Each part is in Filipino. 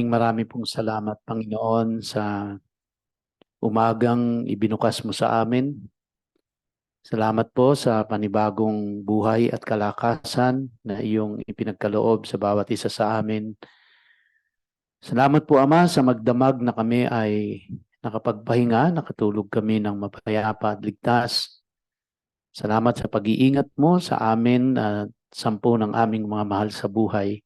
Marami pong salamat, Panginoon, sa umagang ibinukas mo sa amin. Salamat po sa panibagong buhay at kalakasan na iyong ipinagkaloob sa bawat isa sa amin. Salamat po, Ama, sa magdamag na kami ay nakapagpahinga, nakatulog kami ng mapayapa at ligtas. Salamat sa pag-iingat mo sa amin at 10 ng aming mga mahal sa buhay.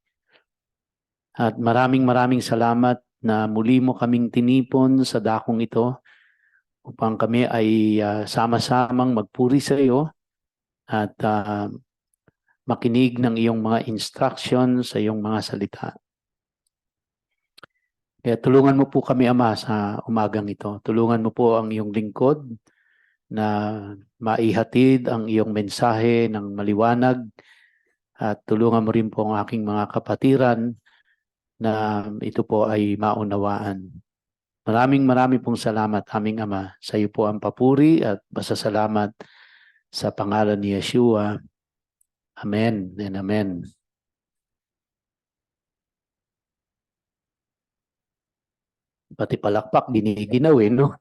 At maraming salamat na muli mo kaming tinipon sa dakong ito upang kami ay sama-samang magpuri sa iyo at makinig ng iyong mga instructions sa iyong mga salita. Kaya tulungan mo po kami, Ama, sa umagang ito. Tulungan mo po ang iyong lingkod na maihatid ang iyong mensahe ng maliwanag at tulungan mo rin po ang aking mga kapatiran na ito po ay maunawaan. Maraming pong salamat, aming Ama. Sa iyo po ang papuri at pasasalamat sa pangalan ni Yeshua. Amen and amen. Pati palakpak, giniginaw no?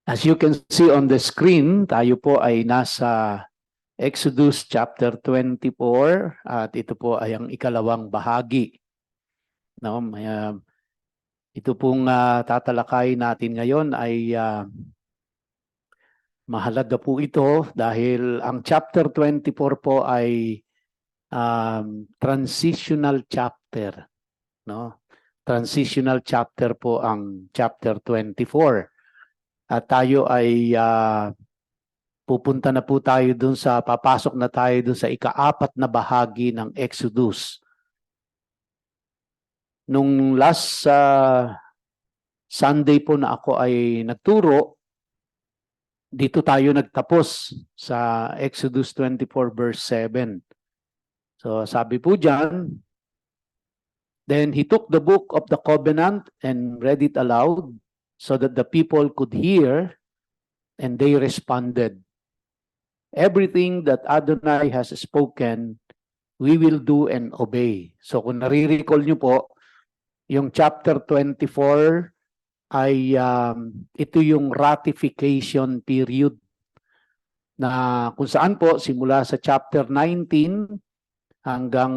As you can see on the screen, tayo po ay nasa Exodus chapter 24 at ito po ay ang ikalawang bahagi. No? Ito pong tatalakay natin ngayon ay mahalaga po ito dahil ang chapter 24 po ay transitional chapter. No? Transitional chapter po ang chapter 24. At tayo ay pupunta na po tayo dun papasok na tayo dun sa ika-4 na bahagi ng Exodus. Nung last Sunday po na ako ay nagturo, dito tayo nagtapos sa Exodus 24 verse 7. So sabi po dyan, then he took the book of the covenant and read it aloud so that the people could hear, and they responded, everything that Adonai has spoken, we will do and obey. So kung nare-recall nyo po, yung chapter 24 ay ito yung ratification period na kung saan po simula sa chapter 19 hanggang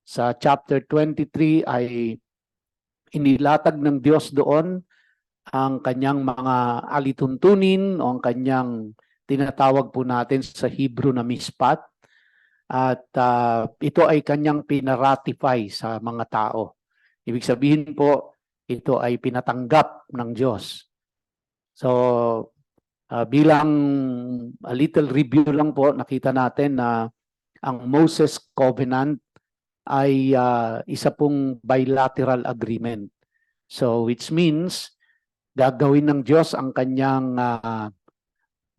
sa chapter 23 ay inilatag ng Diyos doon ang kanyang mga alituntunin o ang kanyang tinatawag po natin sa Hebrew na mispat at ito ay kanyang pinaratify sa mga tao. Ibig sabihin po, ito ay pinatanggap ng Diyos. So, bilang a little review lang po, nakita natin na ang Moses Covenant ay isa pong bilateral agreement. So, which means, gagawin ng Diyos ang kanyang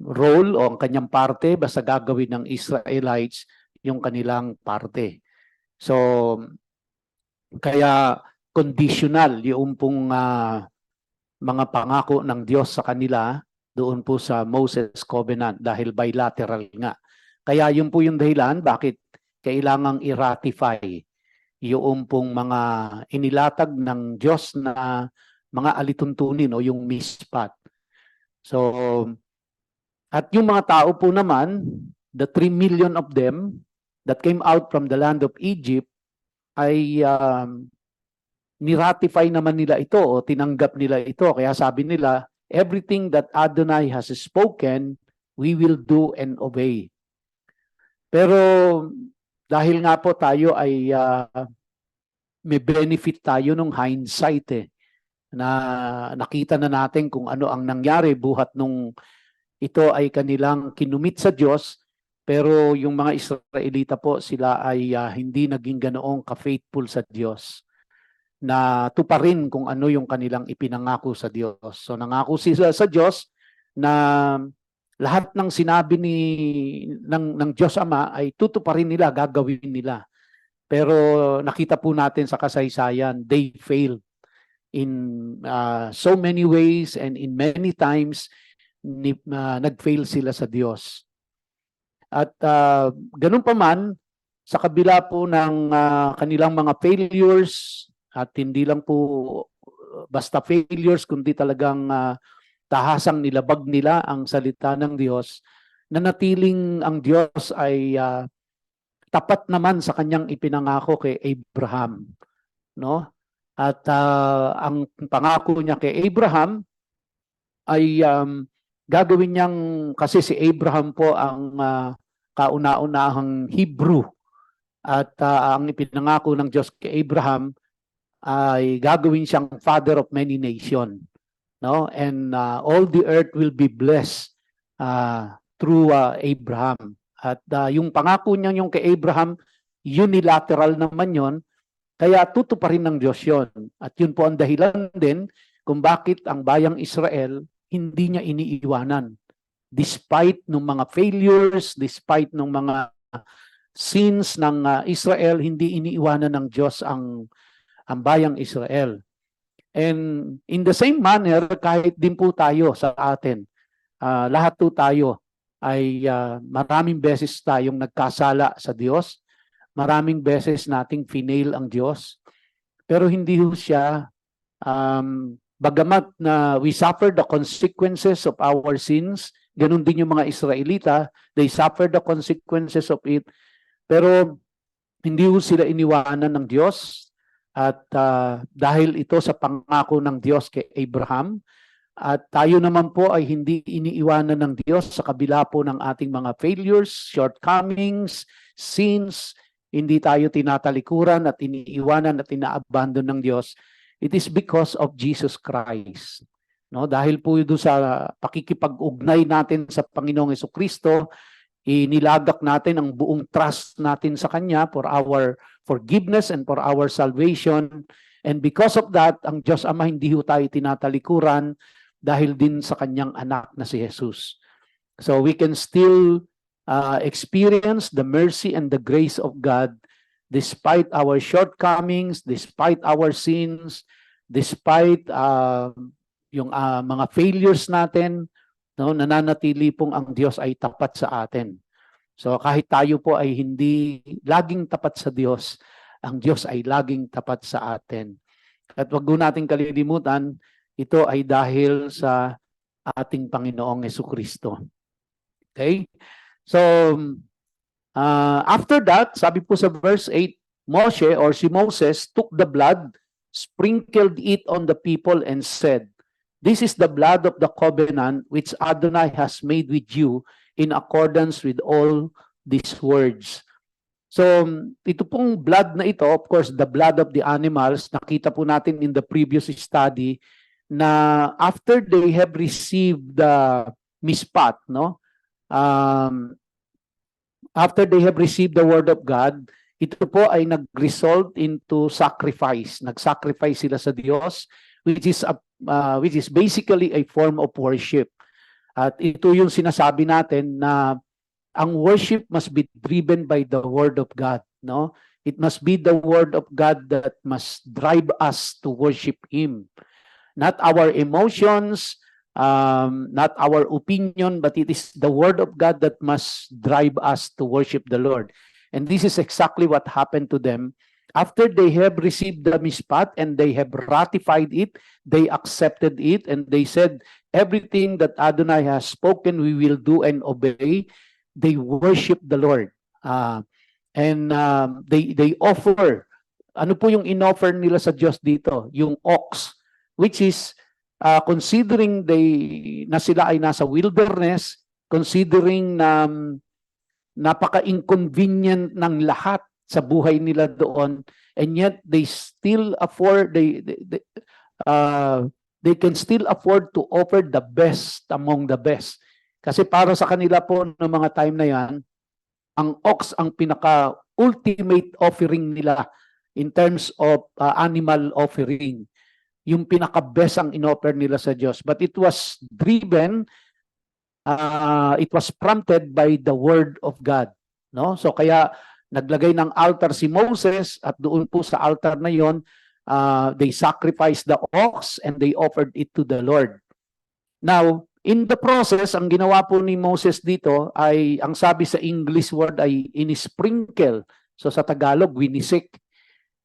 role o ang kanyang parte, basta gagawin ng Israelites yung kanilang parte. So, kaya conditional yung pong mga pangako ng Diyos sa kanila doon po sa Moses Covenant dahil bilateral nga. Kaya yun po yung dahilan bakit kailangang i-ratify yung pong mga inilatag ng Diyos na mga alituntunin o yung mispat. So, at yung mga tao po naman, the 3 million of them that came out from the land of Egypt ay ni-ratify naman nila ito o tinanggap nila ito. Kaya sabi nila, everything that Adonai has spoken, we will do and obey. Pero dahil nga po tayo ay may benefit tayo nung hindsight na nakita na natin kung ano ang nangyari buhat nung ito ay kanilang kinumit sa Diyos, pero yung mga Israelita po, sila ay hindi naging ganoong ka-faithful sa Diyos na tuparin kung ano yung kanilang ipinangako sa Diyos. So nangako sila sa Diyos na lahat ng sinabi ng Diyos Ama ay tutuparin nila, gagawin nila. Pero nakita po natin sa kasaysayan, they failed in so many ways and in many times nag-fail sila sa Diyos. At ganun pa man, sa kabila po ng kanilang mga failures, at hindi lang po basta failures, kundi talagang tahasang nilabag nila ang salita ng Diyos, nanatiling ang Diyos ay tapat naman sa kanyang ipinangako kay Abraham, no? At ang pangako niya kay Abraham ay gagawin niyang, kasi si Abraham po ang kauna-unahang Hebrew, at ang ipinangako ng Diyos kay Abraham ay gagawin siyang father of many nation, no? And all the earth will be blessed through Abraham. At yung pangako niya yung kay Abraham, unilateral naman yon, kaya tutuparin ng Diyos yon. At yun po ang dahilan din kung bakit ang bayang Israel hindi niya iniiwanan. Despite ng mga failures, despite ng mga sins ng Israel, hindi iniiwanan ng Diyos ang bayang Israel. And in the same manner, kahit din po tayo sa atin, lahat po tayo ay maraming beses tayong nagkasala sa Diyos, maraming beses nating finail ang Diyos, pero hindi ho siya, bagamat na we suffer the consequences of our sins, ganun din yung mga Israelita, they suffer the consequences of it, pero hindi ho sila iniwanan ng Diyos. At dahil ito sa pangako ng Diyos kay Abraham, at tayo naman po ay hindi iniiwanan ng Diyos sa kabila po ng ating mga failures, shortcomings, sins, hindi tayo tinatalikuran at iniiwanan at inaabandon ng Diyos. It is because of Jesus Christ. No, dahil po doon sa pakikipag-ugnay natin sa Panginoong Jesucristo, inilagak natin ang buong trust natin sa Kanya for our forgiveness and for our salvation. And because of that, ang Diyos Ama hindi ho tayo tinatalikuran dahil din sa Kanyang anak na si Jesus. So we can still experience the mercy and the grace of God despite our shortcomings, despite our sins, despite yung mga failures natin, no, nananatili pong ang Diyos ay tapat sa atin. So kahit tayo po ay hindi laging tapat sa Diyos, ang Diyos ay laging tapat sa atin. At wag po nating kalilimutan, ito ay dahil sa ating Panginoong Jesucristo. Okay? So after that, sabi po sa verse 8, Moshe or si Moses took the blood, sprinkled it on the people and said, "This is the blood of the covenant which Adonai has made with you in accordance with all these words." So, ito pong blood na ito, of course, the blood of the animals, nakita po natin in the previous study na after they have received the mispat, no? After they have received the word of God, ito po ay nag-result into sacrifice. Nag-sacrifice sila sa Diyos, which is basically a form of worship. At ito yung sinasabi natin na ang worship must be driven by the Word of God, no? It must be the Word of God that must drive us to worship Him. Not our emotions, not our opinion, but it is the Word of God that must drive us to worship the Lord. And this is exactly what happened to them. After they have received the mispat and they have ratified it, they accepted it, and they said, everything that Adonai has spoken, we will do and obey. They worship the Lord. And they offer. Ano po yung in-offer nila sa Diyos dito? Yung ox, which is considering na sila ay nasa wilderness, considering na napaka-inconvenient ng lahat sa buhay nila doon, and yet they still afford, they can still afford to offer the best among the best. Kasi para sa kanila po ng mga time na yan, ang ox ang pinaka-ultimate offering nila in terms of animal offering. Yung pinaka-best ang in-offer nila sa Diyos. But it was driven, it was prompted by the Word of God. No? So kaya naglagay ng altar si Moses, at doon po sa altar na yon, they sacrificed the ox and they offered it to the Lord. Now, In the process, ang ginawa po ni Moses dito ay, ang sabi sa English word ay inisprinkle. So sa Tagalog, winisik.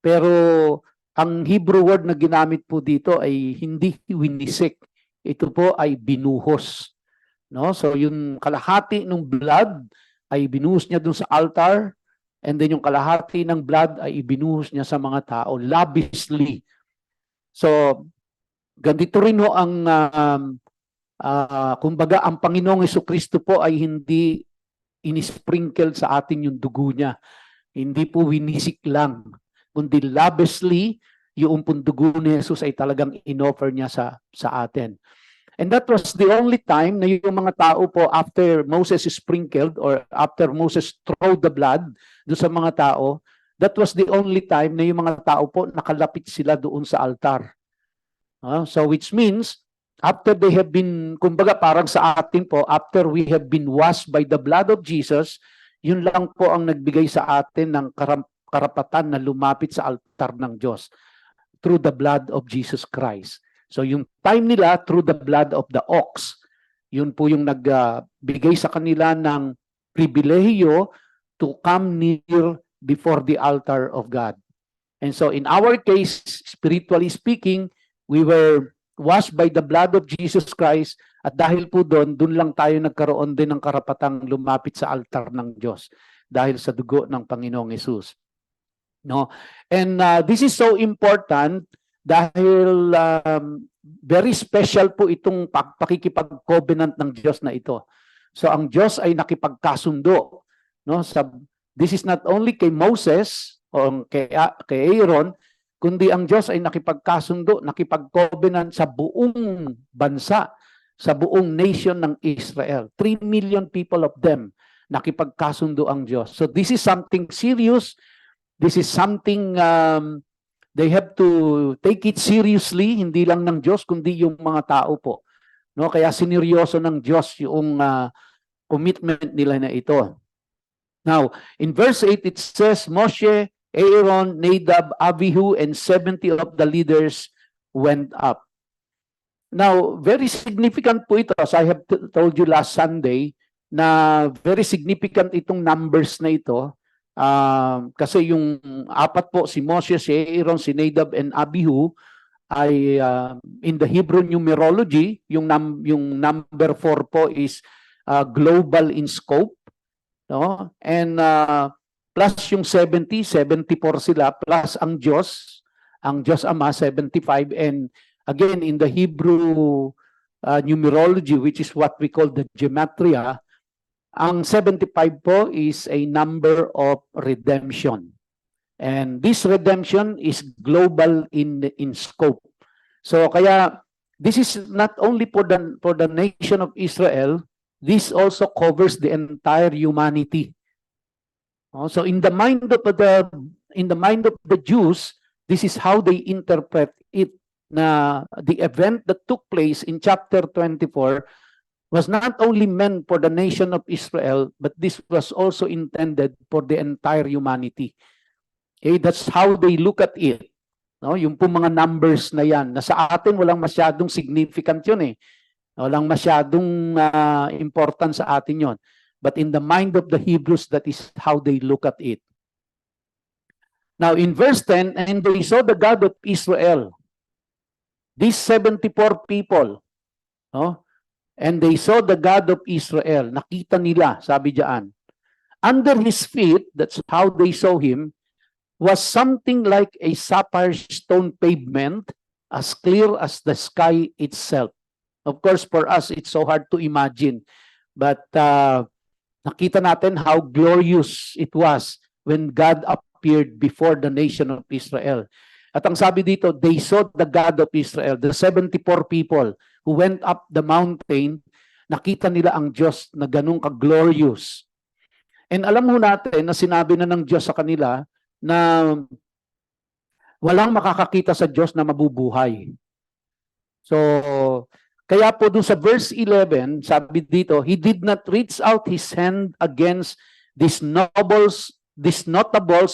Pero ang Hebrew word na ginamit po dito ay hindi winisik. Ito po ay binuhos. No? So yung kalahati ng blood ay binuhos niya dun sa altar, and then yung kalahati ng blood ay ibinuhos niya sa mga tao lavishly. So ganito rin ho ang kumbaga ang Panginoong Jesucristo po ay hindi inisprinkle sa atin yung dugo niya. Hindi po winisik lang, kundi lavishly yung dugo ni Jesus ay talagang inoffer niya sa atin. And that was the only time na yung mga tao po, after Moses sprinkled or after Moses threw the blood doon sa mga tao, that was the only time na yung mga tao po nakalapit sila doon sa altar. So which means, after they have been, kumbaga parang sa atin po, after we have been washed by the blood of Jesus, yun lang po ang nagbigay sa atin ng karapatan na lumapit sa altar ng Diyos through the blood of Jesus Christ. So yung time nila through the blood of the ox, yun po yung nagbigay sa kanila ng pribilehiyo to come near before the altar of God. And so in our case, spiritually speaking, we were washed by the blood of Jesus Christ, at dahil po doon lang tayo nagkaroon din ng karapatang lumapit sa altar ng Diyos dahil sa dugo ng Panginoong Hesus. No? And this is so important dahil very special po itong pakikipag-covenant ng Diyos na ito. So ang Diyos ay nakipagkasundo. No? This is not only kay Moses o kay Aaron, kundi ang Diyos ay nakipagkasundo, nakipag-covenant sa buong bansa, sa buong nation ng Israel. 3 million people of them, nakipagkasundo ang Diyos. So this is something serious. This is something they have to take it seriously, hindi lang ng Diyos, kundi yung mga tao po. No? Kaya sineryoso ng Diyos yung commitment nila na ito. Now, in verse 8, it says, Moshe, Aaron, Nadab, Abihu, and 70 of the leaders went up. Now, very significant po ito, as I have told you last Sunday, na very significant itong numbers na ito. Kasi yung apat po, si Moses, si Aaron, si Nadab, and Abihu, ay in the Hebrew numerology, yung number 4 po is global in scope. No? And plus yung 70, 74 sila, plus ang Diyos Ama, 75, and again, in the Hebrew numerology, which is what we call the gematria, ang 75 po is a number of redemption. And this redemption is global in scope. So kaya, this is not only for the nation of Israel, this also covers the entire humanity. So in the mind of the Jews, this is how they interpret it, na the event that took place in chapter 24 was not only meant for the nation of Israel, but this was also intended for the entire humanity. Okay, that's how they look at it. No, yung po mga numbers na yan, na sa atin walang masyadong significant yun eh. Walang masyadong important sa atin yon. But in the mind of the Hebrews, that is how they look at it. Now in verse 10, and they saw the God of Israel, these 74 people, no? And they saw the God of Israel, nakita nila, sabi diyan, under his feet, that's how they saw him, was something like a sapphire stone pavement, as clear as the sky itself. Of course, for us, it's so hard to imagine. But nakita natin how glorious it was when God appeared before the nation of Israel. At ang sabi dito, they saw the God of Israel, the 74 people who went up the mountain, nakita nila ang Diyos na ganun ka-glorious. And alam mo natin na sinabi na ng Diyos sa kanila na walang makakakita sa Diyos na mabubuhay. So, kaya po dun sa verse 11, sabi dito, he did not reach out his hand against these notables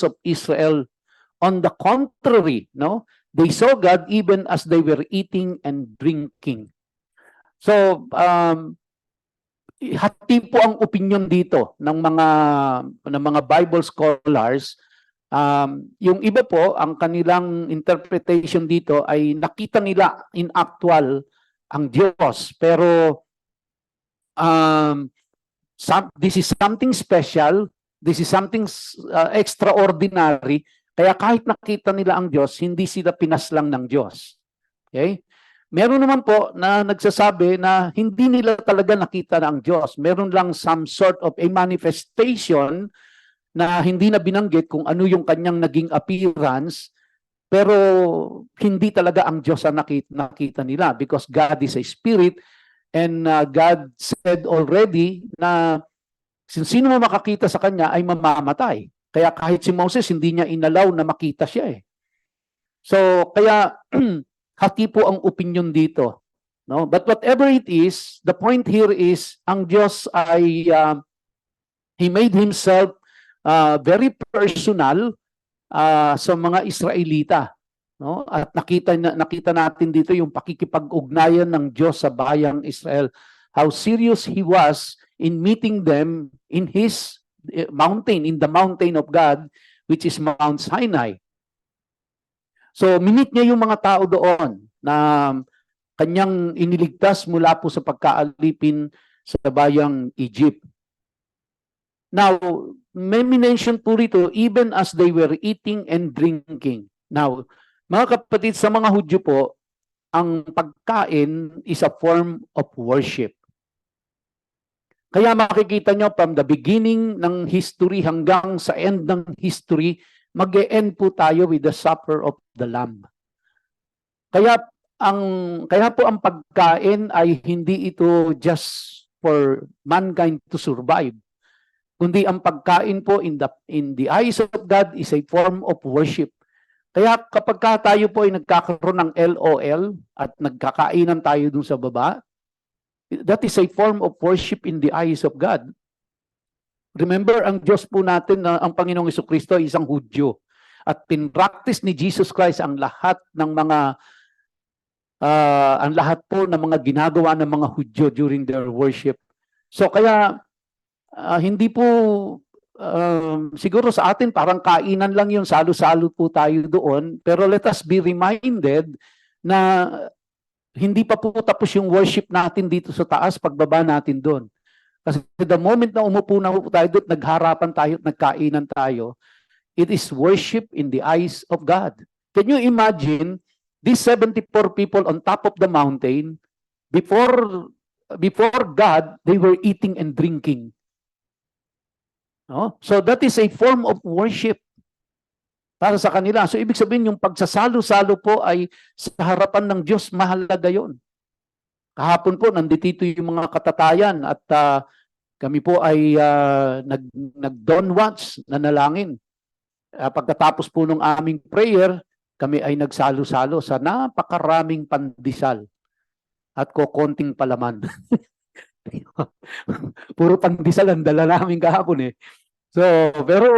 of Israel. On the contrary, no, they saw God even as they were eating and drinking. So, hati po ang opinion dito ng mga Bible scholars. Yung iba po, ang kanilang interpretation dito ay nakita nila in actual ang Diyos. Pero this is something special, this is something extraordinary. Kaya kahit nakita nila ang Diyos, hindi sila pinaslang ng Diyos. Okay? Meron naman po na nagsasabi na hindi nila talaga nakita na ang Diyos. Meron lang some sort of a manifestation na hindi na binanggit kung ano yung kanyang naging appearance, pero hindi talaga ang Diyos ang nakita nila because God is a spirit and God said already na sino mo makakita sa kanya ay mamamatay. Kaya kahit si Moses, hindi niya inalaw na makita siya eh. So, kaya hati po ang opinion dito. No? But whatever it is, the point here is, ang Diyos ay, He made Himself very personal sa mga Israelita. No? At nakita natin dito yung pakikipag-ugnayan ng Diyos sa bayang Israel. How serious He was in meeting them in His mountain, in the mountain of God, which is Mount Sinai. So, minit niya yung mga tao doon na kanyang iniligtas mula po sa pagkaalipin sa bayang Egypt. Now, may mention po rito, even as they were eating and drinking. Now, mga kapatid, sa mga Hudyo po, ang pagkain is a form of worship. Kaya makikita nyo from the beginning ng history hanggang sa end ng history, mag-e-end po tayo with the supper of the Lamb. Kaya po ang pagkain ay hindi ito just for mankind to survive. Kundi ang pagkain po in the eyes of God is a form of worship. Kaya kapag tayo po ay nagkakaroon ng LOL at nagkakainan tayo dun sa baba, that is a form of worship in the eyes of God. Remember, ang Diyos po natin, ang Panginoong Jesucristo ay isang Hudyo. At pinractice ni Jesus Christ ang lahat ng po ng mga ginagawa ng mga Hudyo during their worship. So kaya hindi po siguro sa atin parang kainan lang yung salo-salo po tayo doon, pero let us be reminded na hindi pa po tapos yung worship natin dito sa taas pagbaba natin doon. Kasi the moment na umupo na po tayo doon, nagharapan tayo, nagkainan tayo, it is worship in the eyes of God. Can you imagine these 74 people on top of the mountain, before God, they were eating and drinking. No? So that is a form of worship para sa kanila. So ibig sabihin yung pagsasalo-salo po ay sa harapan ng Diyos, mahalaga yon. Kahapon po, nandito yung mga katatayan at kami po ay nag-dawn watch, nanalangin. Pagkatapos po ng aming prayer, kami ay nagsalo-salo sa napakaraming pandesal at kokonting palaman. Puro pandesal ang dala namin kahapon eh. So, pero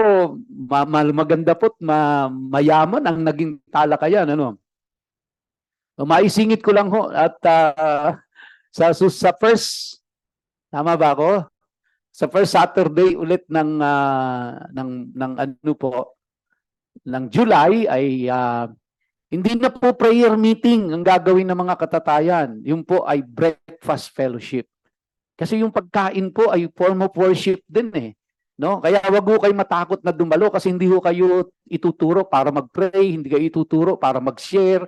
maganda po't mayaman ang naging talakayan, ano? Maisingit ko lang ho at sa first, tama ba ako? Sa first Saturday ulit ng ano po, ng July ay hindi na po prayer meeting ang gagawin ng mga katatayan. Yung po ay breakfast fellowship. Kasi yung pagkain po ay form of worship din eh. No? Kaya wag ho kayo matakot na dumalo kasi hindi ho kayo ituturo para mag-pray, hindi kayo ituturo para mag-share.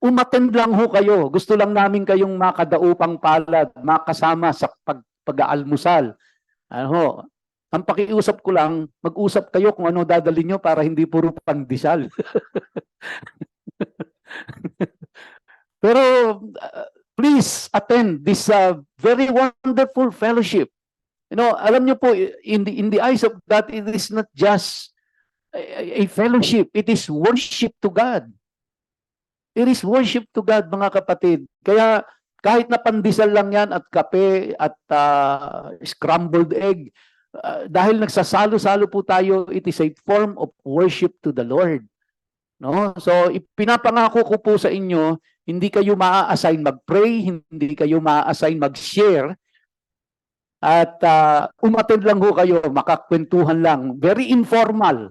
Umattend lang ho kayo. Gusto lang namin kayong makadaupang palad, makasama sa pag-aalmusal. Ano, ang pakiusap ko lang, mag-usap kayo kung ano dadalhin nyo para hindi puro pandesal. Pero please attend this very wonderful fellowship. You know, alam nyo po, in the eyes of God, it is not just a fellowship. It is worship to God. It is worship to God, mga kapatid. Kaya kahit na pandesal lang yan at kape at scrambled egg, dahil nagsasalo-salo po tayo, it is a form of worship to the Lord. No? So, ipinapangako ko po sa inyo, Hindi kayo maa-assign mag-pray, hindi kayo maa-assign mag-share, at umattend lang ho kayo, makakwentuhan lang. Very informal.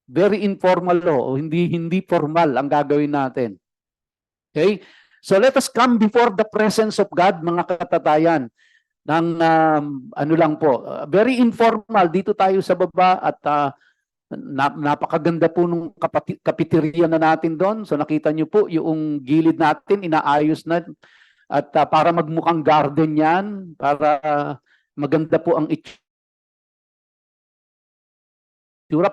Very informal ho, hindi formal ang gagawin natin. Okay? So let us come before the presence of God, mga katatayan, ng ano lang po, very informal. Dito tayo sa baba at napakaganda po nung cafeteria na natin doon. So nakita niyo po yung gilid natin, inaayos na. At para magmukhang garden yan, para maganda po ang itsura,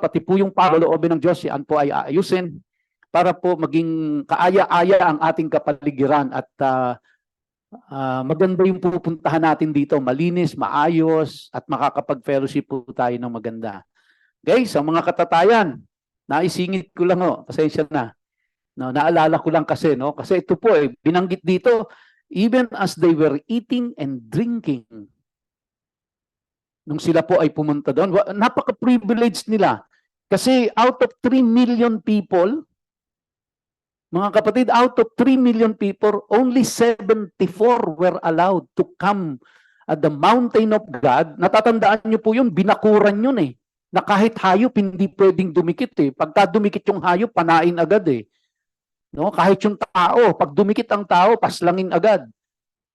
pati po yung pagloobin ng Diyos, yan po ay aayusin para po maging kaaya-aya ang ating kapaligiran at maganda yung pupuntahan natin dito, malinis, maayos, at makakapag-fellowship po tayo ng maganda. Guys, ang mga katatayan, naisingit ko lang pasensya na. No, naalala ko lang kasi, no? Kasi ito po binanggit dito, even as they were eating and drinking. Nung sila po ay pumunta doon, napaka-privileged nila. Kasi out of 3 million people, mga kapatid, out of 3 million people, only 74 were allowed to come at the mountain of God. Natatandaan niyo po yun, binakuran yun na kahit hayop, hindi pwedeng dumikit Pagka dumikit yung hayop, panain agad No? Kahit yung tao, pag dumikit ang tao, paslangin agad.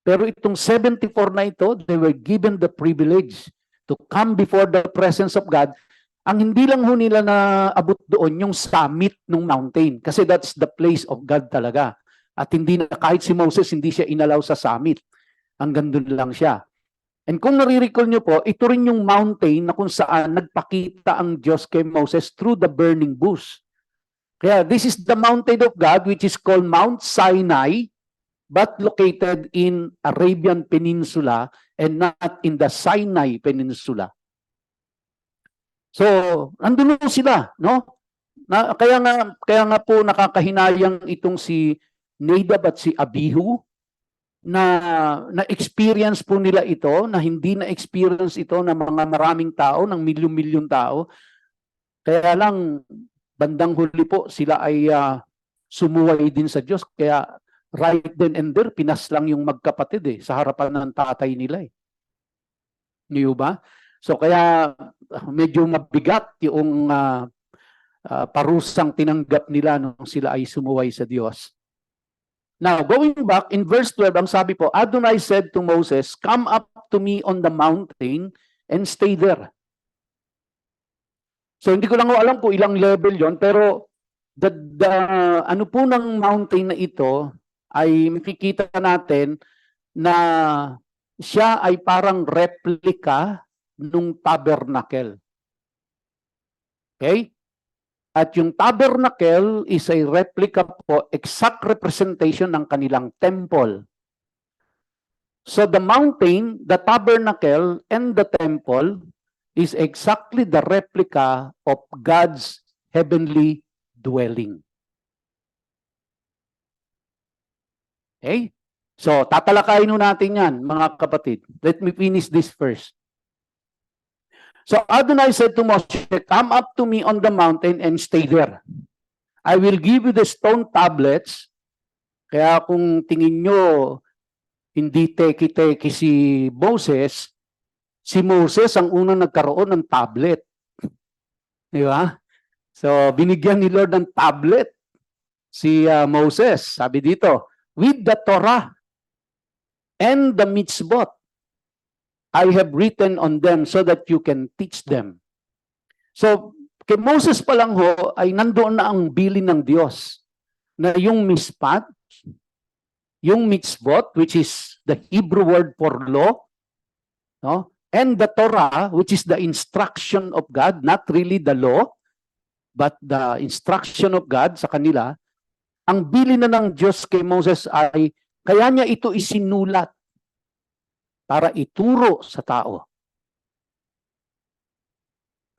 Pero itong 74 na ito, they were given the privilege to come before the presence of God. Ang hindi lang ho nila na abot doon yung summit ng mountain kasi that's the place of God talaga. At hindi na, kahit si Moses, hindi siya inalaw sa summit. Hanggang doon lang siya. And kung nare-recall nyo po, ito rin yung mountain na kung saan nagpakita ang Diyos kay Moses through the burning bush. Kaya this is the mountain of God which is called Mount Sinai, but located in Arabian Peninsula and not in the Sinai Peninsula. So, andun sila, no? Kaya nga po nakakahinayang itong si Nadab at si Abihu na experience po nila ito, na hindi na experience ito ng mga maraming tao, ng milyon-milyon tao. Kaya lang bandang huli po sila ay sumuway din sa Diyos. Kaya right then and there, pinaslang yung magkapatid sa harapan ng tatay nila Niyo ba? So kaya medyo mabigat yung parusang tinanggap nila nung sila ay sumuway sa Diyos. Now, going back, in verse 12, ang sabi po, Adonai said to Moses, "Come up to me on the mountain and stay there." So hindi ko lang alam po ilang level yon, pero the ano po ng mountain na ito ay makikita natin na siya ay parang replica nung tabernacle. Okay? At yung tabernacle is a replica po, exact representation ng kanilang temple. So the mountain, the tabernacle, and the temple is exactly the replica of God's heavenly dwelling. Okay? So, tatalakayin natin yan, mga kapatid. Let me finish this first. So, Adonai said to Moshe, "Come up to me on the mountain and stay there. I will give you the stone tablets." Kaya kung tingin nyo, hindi teki-teki si Moses ang unang nagkaroon ng tablet. Di ba? So, binigyan ni Lord ng tablet si Moses. Sabi dito, with the Torah and the mitzvot, I have written on them so that you can teach them. So, kay Moses pa lang ho, ay nandoon na ang bilin ng Diyos na yung mispat, yung mitzvot, which is the Hebrew word for law, no? And the Torah, which is the instruction of God, not really the law, but the instruction of God sa kanila. Ang bilin na ng Diyos kay Moses ay, kaya niya ito isinulat para ituro sa tao.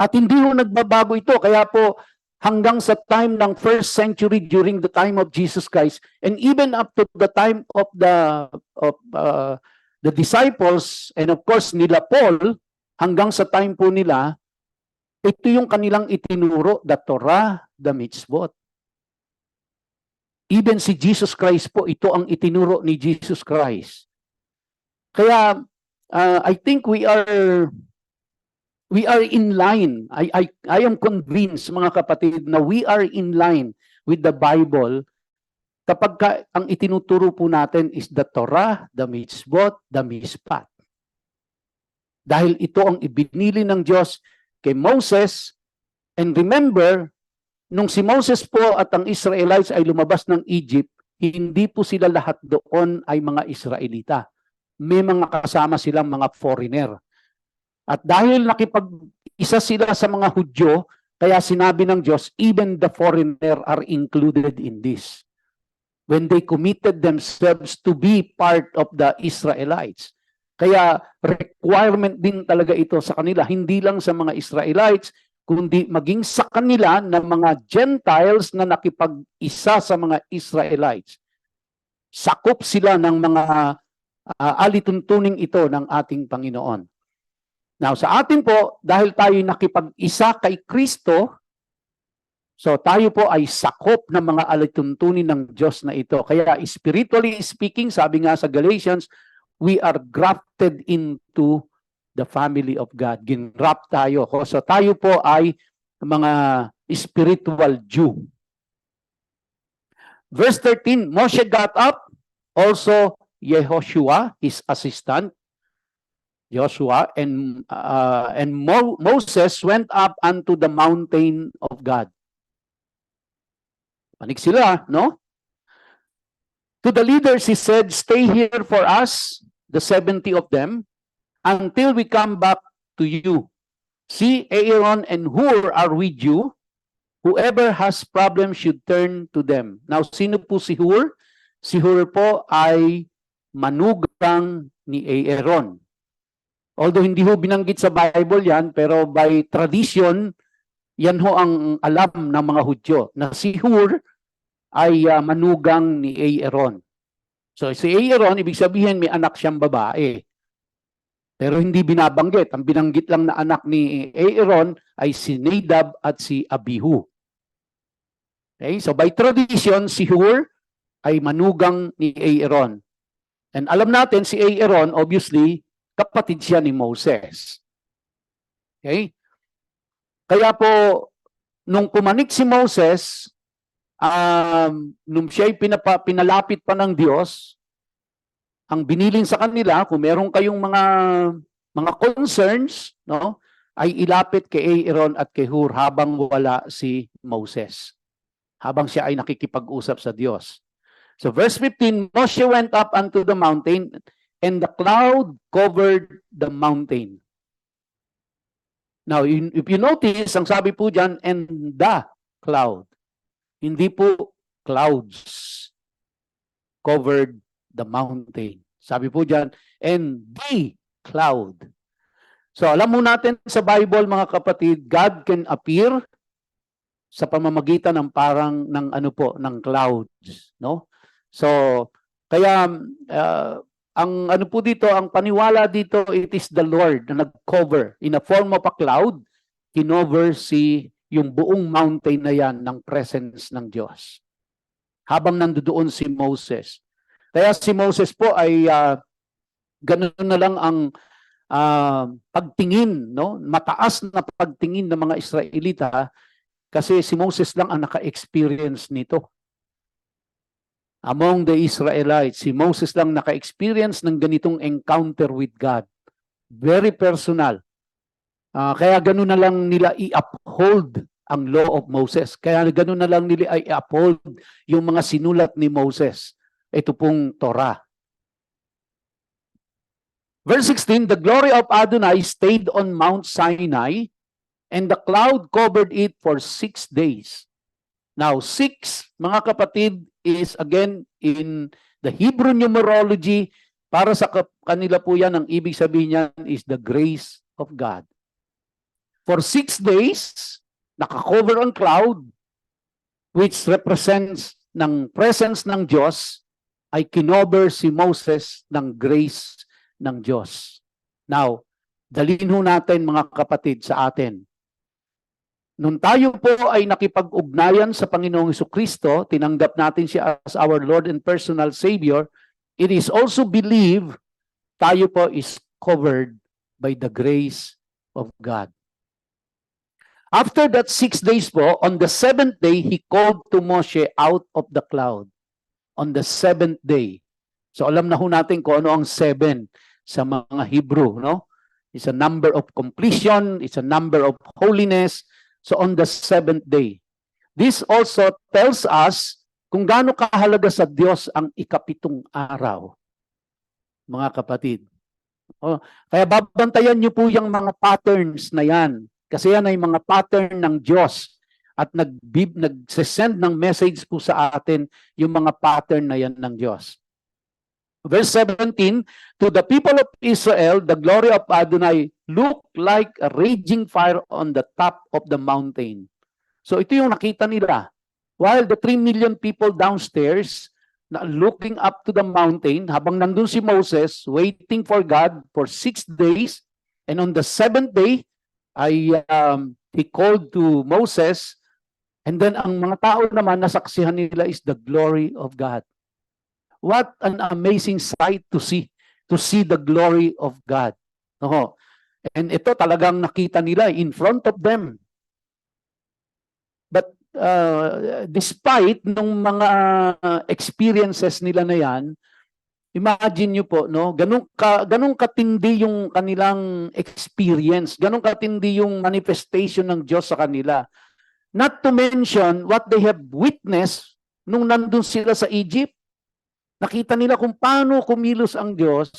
At hindi ho nagbabago ito. Kaya po, hanggang sa time ng first century during the time of Jesus Christ, and even up to the time of the disciples, and of course nila Paul, hanggang sa time po nila, ito yung kanilang itinuro, the Torah, the mitzvot. Even si Jesus Christ po, ito ang itinuro ni Jesus Christ. Kaya, I think we are in line. I am convinced, mga kapatid, na we are in line with the Bible kapag ang itinuturo po natin is the Torah, the Mitzvot, the Mishpat. Dahil ito ang ibinili ng Diyos kay Moses. And remember, nung si Moses po at ang Israelites ay lumabas ng Egypt, hindi po sila lahat doon ay mga Israelita. May mga kasama silang mga foreigner. At dahil nakipag-isa sila sa mga Hudyo, kaya sinabi ng Diyos, even the foreigner are included in this. When they committed themselves to be part of the Israelites. Kaya requirement din talaga ito sa kanila, hindi lang sa mga Israelites, kundi maging sa kanila ng mga Gentiles na nakipag-isa sa mga Israelites. Sakop sila ng mga alituntuning ito ng ating Panginoon. Now, sa atin po, dahil tayo nakipag-isa kay Kristo, so tayo po ay sakop ng mga alituntunin ng Diyos na ito. Kaya spiritually speaking, sabi nga sa Galatians, we are grafted into the family of God. Ginrapt tayo. So tayo po ay mga spiritual Jew. Verse 13, Moshe got up, also Yehoshua, his assistant, Joshua, and Moses went up unto the mountain of God. Panig sila, no? To the leaders, he said, stay here for us, the 70 of them, until we come back to you. See, Aaron and Hur are with you. Whoever has problems should turn to them. Now, sino po si Hur? Si Hur po ay manugang ni Aaron. Although hindi ho binanggit sa Bible yan, pero by tradition, yan ho ang alam ng mga Hudyo, na si Hur ay manugang ni Aaron. So si Aaron, ibig sabihin may anak siyang babae. Pero hindi binabanggit. Ang binanggit lang na anak ni Aaron ay si Nadab at si Abihu. Okay? So by tradition, si Hur ay manugang ni Aaron. And alam natin, si Aaron, obviously, kapatid siya ni Moses. Okay? Kaya po, nung pumanik si Moses, nung siya'y pinalapit pa ng Diyos, ang binilin sa kanila, kung meron kayong mga concerns, no, ay ilapit kay Aaron at kay Hur habang wala si Moses. Habang siya ay nakikipag-usap sa Diyos. So verse 15, Moshe went up unto the mountain, and the cloud covered the mountain. Now, if you notice, ang sabi po dyan, and the cloud. Hindi po clouds covered the mountain. Sabi po dyan, and the cloud. So alam mo natin sa Bible, mga kapatid, God can appear sa pamamagitan ng parang ng ano po, ng clouds, no? So kaya ang ano po dito, ang paniwala dito, it is the Lord na nag-cover in a form of a cloud, kinover yung buong mountain na yan ng presence ng Diyos. Habang nandoon si Moses. Kaya si Moses po ay ganun na lang ang pagtingin, no? Mataas na pagtingin ng mga Israelita kasi si Moses lang ang naka-experience nito. Among the Israelites, si Moses lang naka-experience ng ganitong encounter with God. Very personal. Kaya ganun na lang nila i-uphold ang law of Moses. Kaya ganun na lang nila i-uphold yung mga sinulat ni Moses. Ito pong Torah. Verse 16, the glory of Adonai stayed on Mount Sinai, and the cloud covered it for 6 days. Now, 6, mga kapatid, is again in the Hebrew numerology, para sa kanila po yan, ang ibig sabihin niyan is the grace of God. For 6 days, nakakover ang cloud, which represents ng presence ng Diyos, ay kinover si Moses ng grace ng Diyos. Now, dalhin ho natin mga kapatid sa atin. Nung tayo po ay nakipag-ugnayan sa Panginoong Jesucristo, tinanggap natin siya as our Lord and personal Savior, it is also believed tayo po is covered by the grace of God. After that 6 days po, on the 7th day, He called to Moshe out of the cloud. On the 7th day. So alam na ho natin kung ano ang 7 sa mga Hebrew, no? It's a number of completion, it's a number of holiness. So on the 7th day. This also tells us kung gaano kahalaga sa Diyos ang ikapitong araw. Mga kapatid. Kaya babantayan niyo po yung mga patterns na yan. Kasi yan ay mga pattern ng Diyos. At nagsesend ng message po sa atin yung mga pattern na yan ng Diyos. Verse 17, to the people of Israel, the glory of Adonai looked like a raging fire on the top of the mountain. So ito yung nakita nila. While the 3 million people downstairs, looking up to the mountain, habang nandun si Moses, waiting for God for 6 days, and on the 7th day, he called to Moses, and then ang mga tao naman nasaksihan nila is the glory of God. What an amazing sight to see the glory of God. And ito talagang nakita nila in front of them. But despite nung mga experiences nila na yan, imagine nyo po, no, ganun katindi yung kanilang experience, ganun katindi yung manifestation ng Diyos sa kanila. Not to mention what they have witnessed nung nandun sila sa Egypt. Nakita nila kung paano kumilos ang Diyos.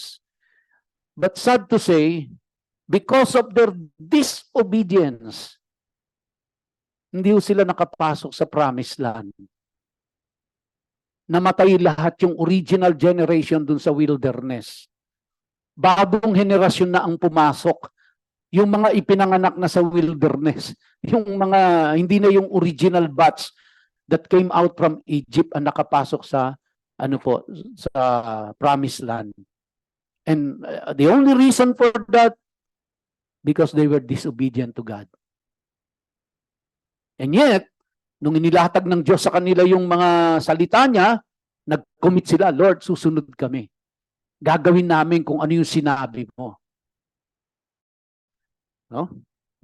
But sad to say, because of their disobedience, hindi sila nakapasok sa promised land. Namatay lahat yung original generation dun sa wilderness. Bagong henerasyon na ang pumasok. Yung mga ipinanganak na sa wilderness. Yung mga, hindi na yung original batch that came out from Egypt ang nakapasok sa sa promised land. And the only reason for that, because they were disobedient to God. And yet, nung inilatag ng Diyos sa kanila yung mga salita niya, nag-commit sila, Lord, susunod kami. Gagawin namin kung ano yung sinabi mo. No?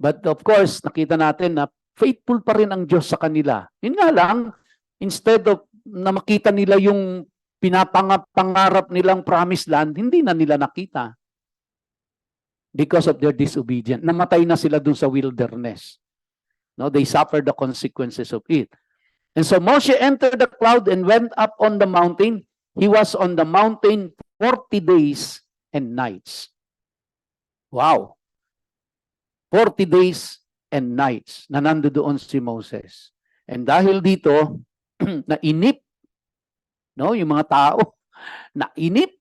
But of course, nakita natin na faithful pa rin ang Diyos sa kanila. Yun nga lang, instead of na makita nila yung pinapangarap nilang promised land, hindi na nila nakita. Because of their disobedience. Namatay na sila dun sa wilderness. No, they suffered the consequences of it. And so Moshe entered the cloud and went up on the mountain. He was on the mountain 40 days and nights. Wow. 40 days and nights na nandoon si Moses. And dahil dito, nainip, no, yung mga tao, nainip.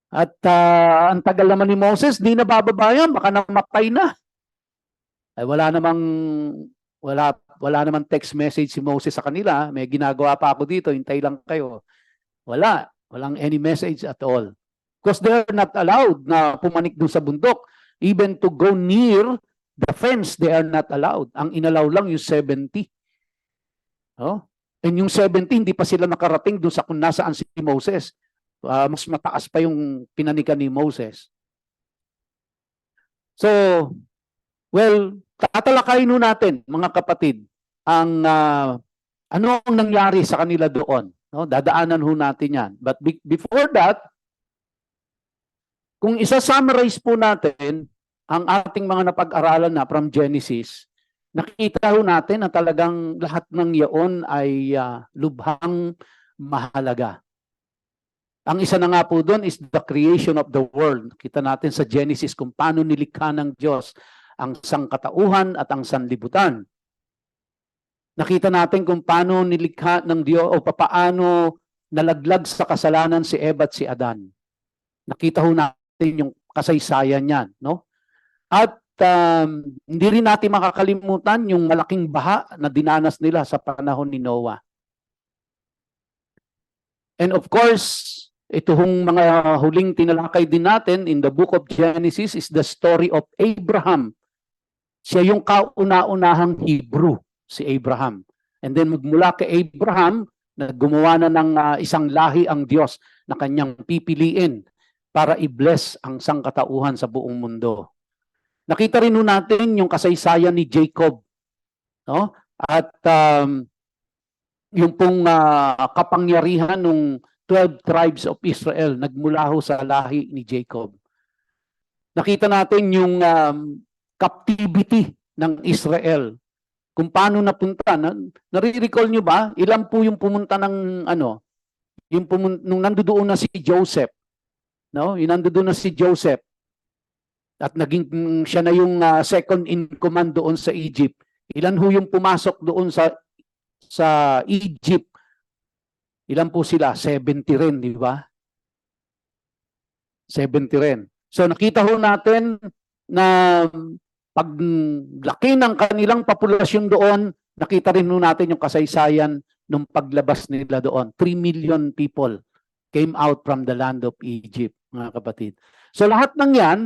At ang tagal naman ni Moses, di na bababayan, baka namatay na. Ay wala namang text message si Moses sa kanila. May ginagawa pa ako dito, hintay lang kayo. Walang any message at all. Because they are not allowed na pumanik doon sa bundok. Even to go near the fence, they are not allowed. Ang inalaw lang yung 70. Oh? And yung 70, hindi pa sila nakarating doon sa kung nasaan si Moses. Mas mataas pa yung pinanikan ni Moses. So, well, tatalakayin natin, mga kapatid, ang ano ang nangyari sa kanila doon. No? Dadaanan natin yan. But before that, kung isa-summarize po natin ang ating mga napag-aralan na from Genesis, nakita natin na talagang lahat ng yaon ay lubhang mahalaga. Ang isa na nga po doon is the creation of the world. Kita natin sa Genesis kung paano nilikha ng Diyos ang sangkatauhan at ang sanlibutan. Nakita natin kung paano nilikha ng Diyos o paano nalaglag sa kasalanan si Eva at si Adan. Nakita natin yung kasaysayan niyan, no? At hindi rin natin makakalimutan yung malaking baha na dinanas nila sa panahon ni Noah. And of course, itong mga huling tinalakay din natin in the book of Genesis is the story of Abraham Siya yung kauna-unahang Hebrew, si Abraham. And then magmula kay Abraham, na gumawa na ng isang lahi ang Diyos na kanyang pipiliin para i-bless ang sangkatauhan sa buong mundo. Nakita rin natin yung kasaysayan ni Jacob, no? At yung pong kapangyarihan ng 12 tribes of Israel nagmula ho sa lahi ni Jacob. Nakita natin yung captivity ng Israel. Kung paano napunta. Nare-recall nyo ba? Ilan po yung pumunta ng nung nandoon na si Joseph. No? Yung nandoon na si Joseph. At naging siya na yung second in command doon sa Egypt. Ilan ho yung pumasok doon sa Egypt? Ilan po sila? 70 rin, di ba? 70 rin. So nakita ho natin na paglaki ng kanilang populasyon doon, nakita rin natin yung kasaysayan ng paglabas nila doon. 3 million people came out from the land of Egypt, mga kapatid. So lahat ng yan,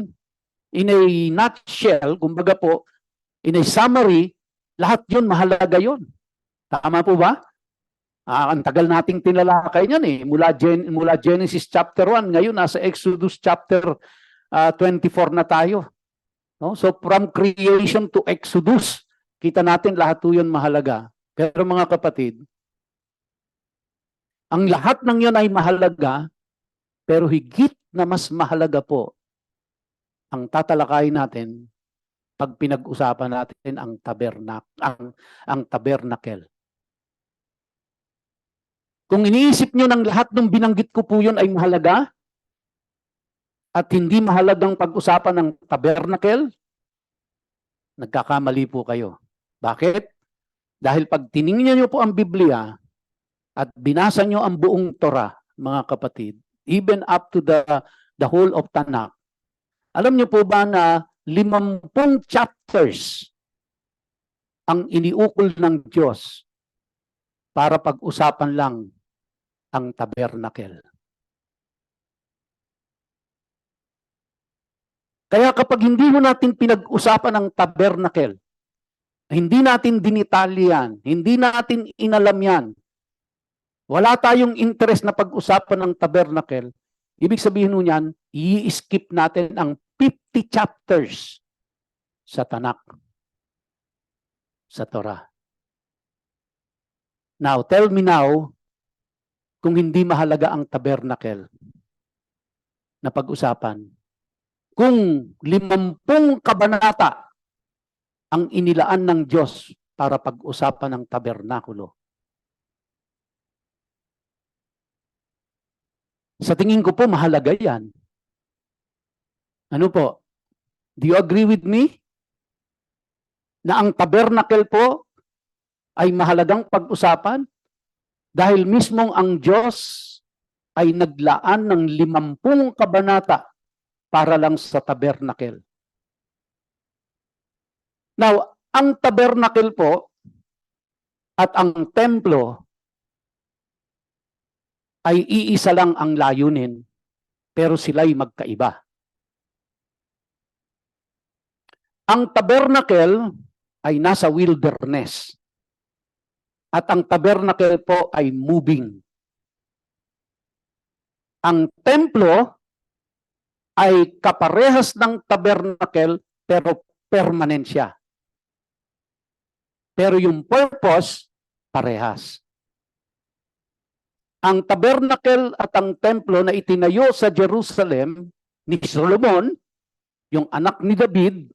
in a nutshell, kumbaga po, in a summary, lahat yun, mahalaga yun. Tama po ba? Ang tagal nating tinalakay niyan eh. Mula Genesis chapter 1, ngayon nasa Exodus chapter 24 na tayo. No? So from creation to Exodus, kita natin lahat yun mahalaga. Pero mga kapatid, ang lahat ng yun ay mahalaga, pero higit na mas mahalaga po ang tatalakayin natin pag pinag-usapan natin ang tabernacle. Kung iniisip nyo ng lahat ng binanggit ko po yun ay mahalaga, at hindi mahalagang pag-usapan ng tabernacle, nagkakamali po kayo. Bakit? Dahil pag tiningnan nyo po ang Biblia at binasa nyo ang buong Torah, mga kapatid, even up to the whole of Tanakh, alam nyo po ba na 50 chapters ang iniukol ng Diyos para pag-usapan lang ang tabernacle. Kaya kapag hindi mo natin pinag-usapan ang tabernacle, hindi natin dinitalyan, hindi natin inalam yan, wala tayong interest na pag-usapan ng tabernacle, ibig sabihin niyan, i-skip natin ang 50 chapters sa Tanakh, sa Torah. Now, tell me now, kung hindi mahalaga ang tabernacle na pag-usapan, kung 50 kabanata ang inilaan ng Diyos para pag-usapan ng tabernakulo. Sa tingin ko po, mahalaga yan. Ano po? Do you agree with me? Na ang tabernacle po ay mahalagang pag-usapan? Dahil mismong ang Diyos ay naglaan ng 50 kabanata para lang sa tabernacle. Now, ang tabernacle po at ang templo ay iisa lang ang layunin, pero sila'y magkaiba. Ang tabernacle ay nasa wilderness. At ang tabernacle po ay moving. Ang templo ay kaparehas ng tabernacle pero permanent siya. Pero yung purpose, parehas. Ang tabernacle at ang templo na itinayo sa Jerusalem ni Solomon, yung anak ni David,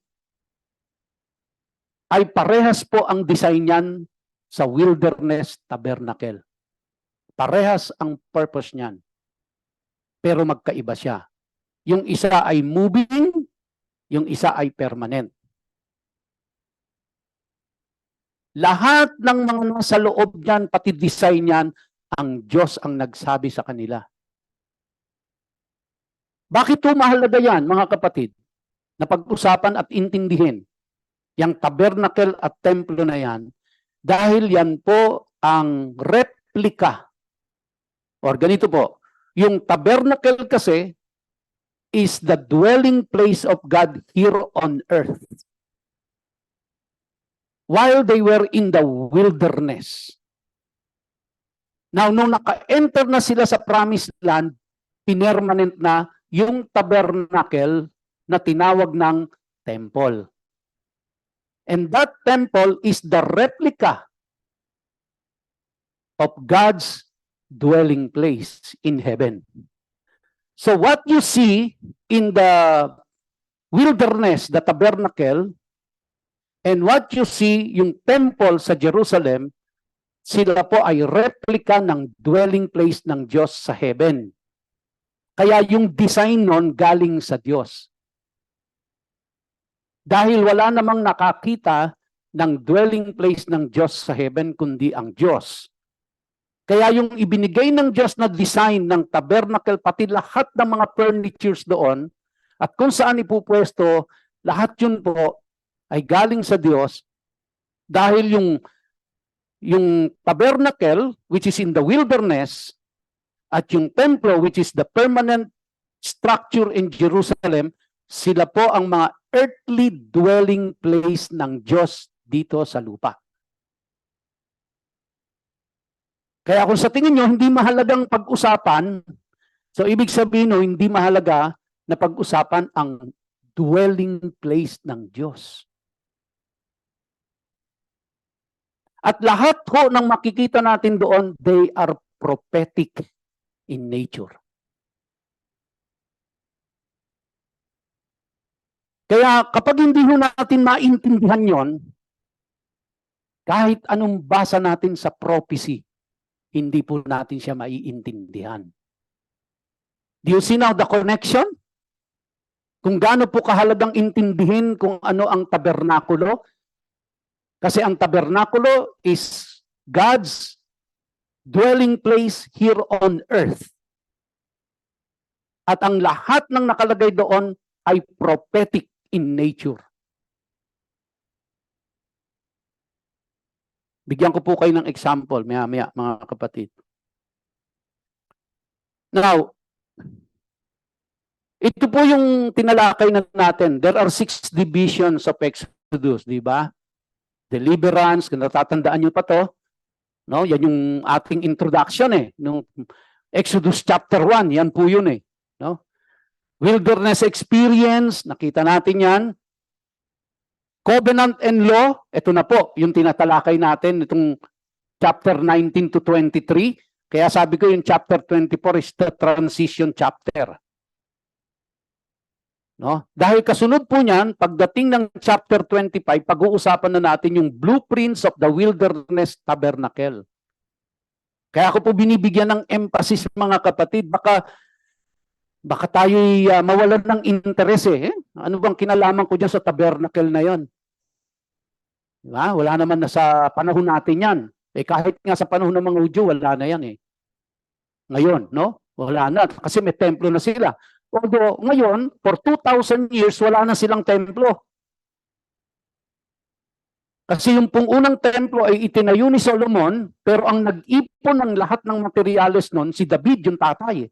ay parehas po ang design niyan sa wilderness tabernacle. Parehas ang purpose niyan. Pero magkaiba siya. Yung isa ay moving, yung isa ay permanent. Lahat ng mga nasa loob niyan, pati design niyan, ang Diyos ang nagsabi sa kanila. Bakit po mahalaga yan, mga kapatid? Na pag-usapan at intindihin yung tabernacle at templo na yan, dahil yan po ang replika. Or ganito po, yung tabernacle kasi is the dwelling place of God here on earth. while they were in the wilderness. Now, nung naka-enter na sila sa promised land, pinermanent na yung tabernacle na tinawag ng temple. And that temple is the replica of God's dwelling place in heaven. So what you see in the wilderness, the tabernacle, and what you see yung temple sa Jerusalem, sila po ay replica ng dwelling place ng Diyos sa heaven. Kaya yung design nun galing sa Diyos. Dahil wala namang nakakita ng dwelling place ng Diyos sa heaven kundi ang Diyos. Kaya yung ibinigay ng Diyos na design ng tabernacle, pati lahat ng mga furnitures doon, at kung saan ipupwesto, lahat yun po ay galing sa Diyos dahil yung tabernacle, which is in the wilderness, at yung templo, which is the permanent structure in Jerusalem, sila po ang mga earthly dwelling place ng Diyos dito sa lupa. Kaya kung sa tingin nyo, hindi mahalagang pag-usapan, so ibig sabihin no, hindi mahalaga na pag-usapan ang dwelling place ng Diyos. At lahat ho ng makikita natin doon, they are prophetic in nature. Kaya kapag hindi ho natin maintindihan yon, kahit anong basa natin sa prophecy, hindi po natin siya maiintindihan. Do you see now the connection? Kung gaano po kahalagang intindihin kung ano ang tabernakulo. Kasi ang tabernakulo is God's dwelling place here on earth. At ang lahat ng nakalagay doon ay prophetic in nature. Bigyan ko po kayo ng example, maya-maya mga kapatid. Now, ito po yung tinalakay natin. There are 6 divisions of Exodus, di ba? Deliverance, kung natatandaan nyo pa to, no? Yan yung ating introduction nung Exodus chapter 1, yan po yun no? Wilderness experience, nakita natin yan. Covenant and law, ito na po, yung tinatalakay natin, itong chapter 19 to 23. Kaya sabi ko yung chapter 24 is the transition chapter. No? Dahil kasunod po niyan, pagdating ng chapter 25, pag-uusapan na natin yung blueprints of the wilderness tabernacle. Kaya ako po binibigyan ng emphasis mga kapatid, baka tayo'y mawalan ng interes Ano bang kinalaman ko dyan sa tabernacle na yon? Diba? Wala naman na sa panahon natin yan. Kahit nga sa panahon ng mga Hudyo, wala na yan Ngayon, no? Wala na. Kasi may templo na sila. Although, ngayon, for 2,000 years, wala na silang templo. Kasi yung pong unang templo ay itinayo ni Solomon, pero ang nag-ipon ng lahat ng materyales nun, si David, yung tatay.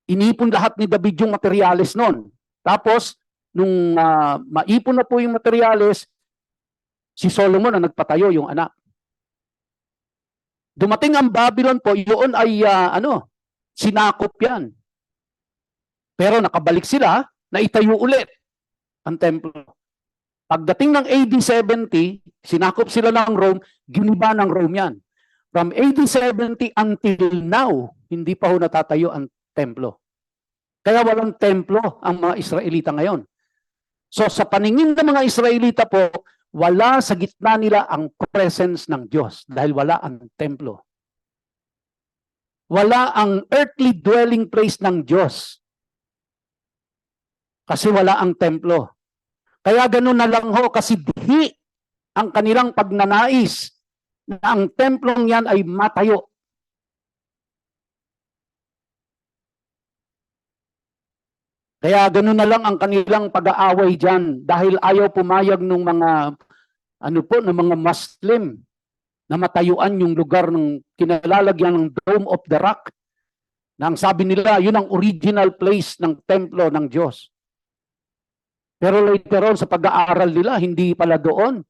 Inipon lahat ni David yung materyales nun. Tapos, nung maipon na po yung materyales, si Solomon ang nagpatayo, yung anak. Dumating ang Babylon po, yun ay sinakop yan. Pero nakabalik sila, na itayo ulit ang templo. Pagdating ng AD 70, sinakop sila ng Rome, giniba ng Rome yan. From AD 70 until now, hindi pa ho natatayo ang templo. Kaya walang templo ang mga Israelita ngayon. So sa paningin ng mga Israelita po, wala sa gitna nila ang presence ng Diyos dahil wala ang templo. Wala ang earthly dwelling place ng Diyos. Kasi wala ang templo. Kaya ganun na lang ho, kasi dihi ang kanilang pagnanais na ang templong yan ay matayo. Kaya ganun na lang ang kanilang pag-aaway dyan dahil ayaw pumayag ng mga ng mga Muslim na matayuan yung lugar ng kinalalagyan ng Dome of the Rock. Na ang sabi nila, yun ang original place ng templo ng Diyos. Pero later on, sa pag-aaral nila, hindi pala doon.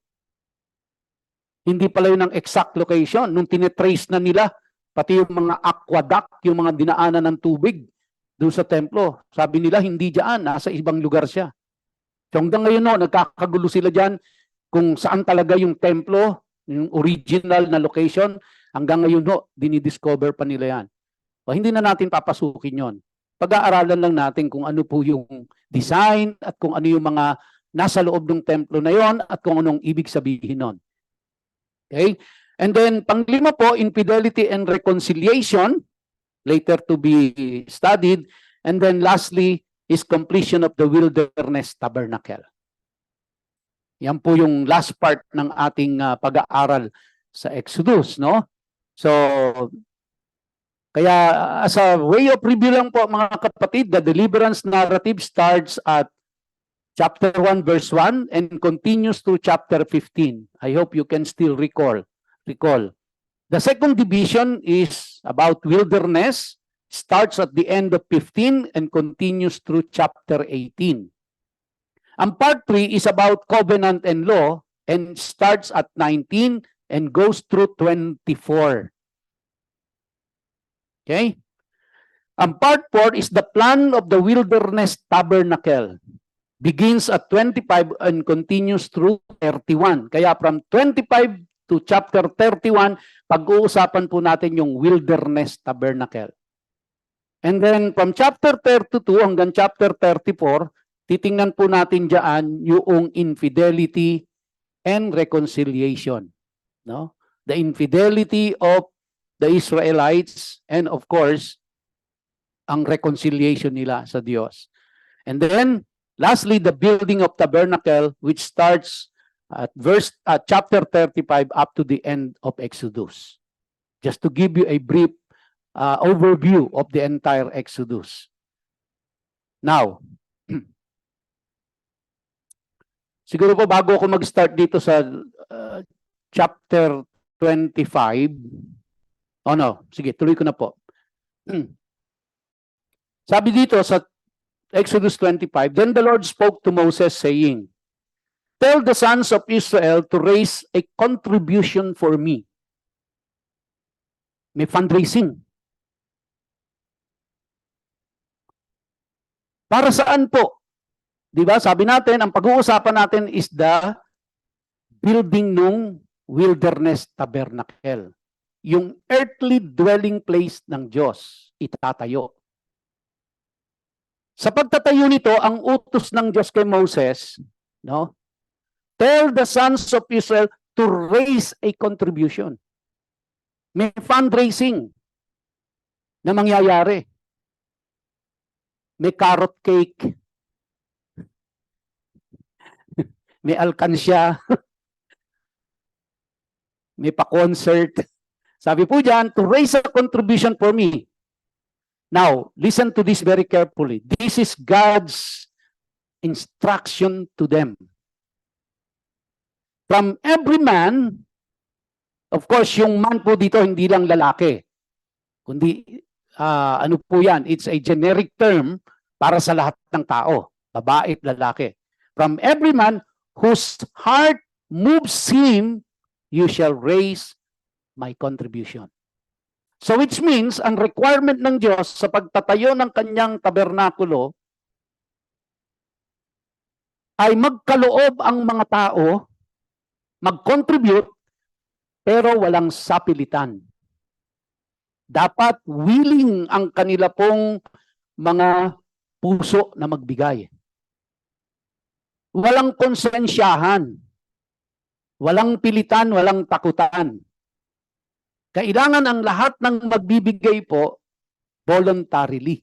Hindi pala yun ang exact location. Nung tinetrace na nila, pati yung mga aqueduct, yung mga dinaanan ng tubig doon sa templo, sabi nila, hindi diyan, nasa ibang lugar siya. So hanggang ngayon, no, nagkakagulo sila dyan kung saan talaga yung templo, yung original na location. Hanggang ngayon, no, dinidiscover pa nila yan. O, hindi na natin papasukin yon. Pag-aaralan lang natin kung ano po yung design at kung ano yung mga nasa loob ng templo na yon at kung anong ibig sabihin nun. Okay? And then, panglima po, infidelity and reconciliation, later to be studied. And then lastly, is completion of the wilderness tabernacle. Yan po yung last part ng ating pag-aaral sa Exodus, no? So, kaya as a way of review lang po mga kapatid, the deliverance narrative starts at chapter 1 verse 1 and continues to chapter 15. I hope you can still recall. The second division is about wilderness, starts at the end of 15 and continues through chapter 18. Ang part 3 is about covenant and law and starts at 19 and goes through 24. Okay? Ang part 4 is the plan of the wilderness tabernacle. Begins at 25 and continues through 31. Kaya from 25 to chapter 31, pag-uusapan po natin yung wilderness tabernacle. And then from chapter 32 hanggang chapter 34, titingnan po natin diyan yung infidelity and reconciliation. No? The infidelity of the Israelites and of course, ang reconciliation nila sa Diyos. And then, lastly, the building of tabernacle which starts at chapter 35 up to the end of Exodus. Just to give you a brief overview of the entire Exodus. Now, siguro po bago ako mag-start dito sa chapter 25, oh no, sige, tuloy ko na po. Sabi dito sa Exodus 25, then the Lord spoke to Moses saying, tell the sons of Israel to raise a contribution for me. May fundraising. Para saan po? Di ba? Sabi natin, ang pag-uusapan natin is the building ng wilderness tabernacle. Yung earthly dwelling place ng Diyos, itatayo. Sa pagtatayo nito, ang utos ng Diyos kay Moses, no? Tell the sons of Israel to raise a contribution. May fundraising na mangyayari. May carrot cake. May alkansya. May pa-concert. Sabi po dyan, to raise a contribution for me. Now, listen to this very carefully. This is God's instruction to them. From every man, of course, yung man po dito hindi lang lalaki. Kundi, ano po yan? It's a generic term para sa lahat ng tao. Babae at lalaki. From every man whose heart moves him, you shall raise my contribution. So which means, ang requirement ng Diyos sa pagtatayo ng kanyang tabernakulo ay magkaloob ang mga tao, mag-contribute, pero walang sapilitan. Dapat willing ang kanila pong mga puso na magbigay. Walang konsensyahan. Walang pilitan, walang takutan. Kailangan ang lahat ng magbibigay po voluntarily.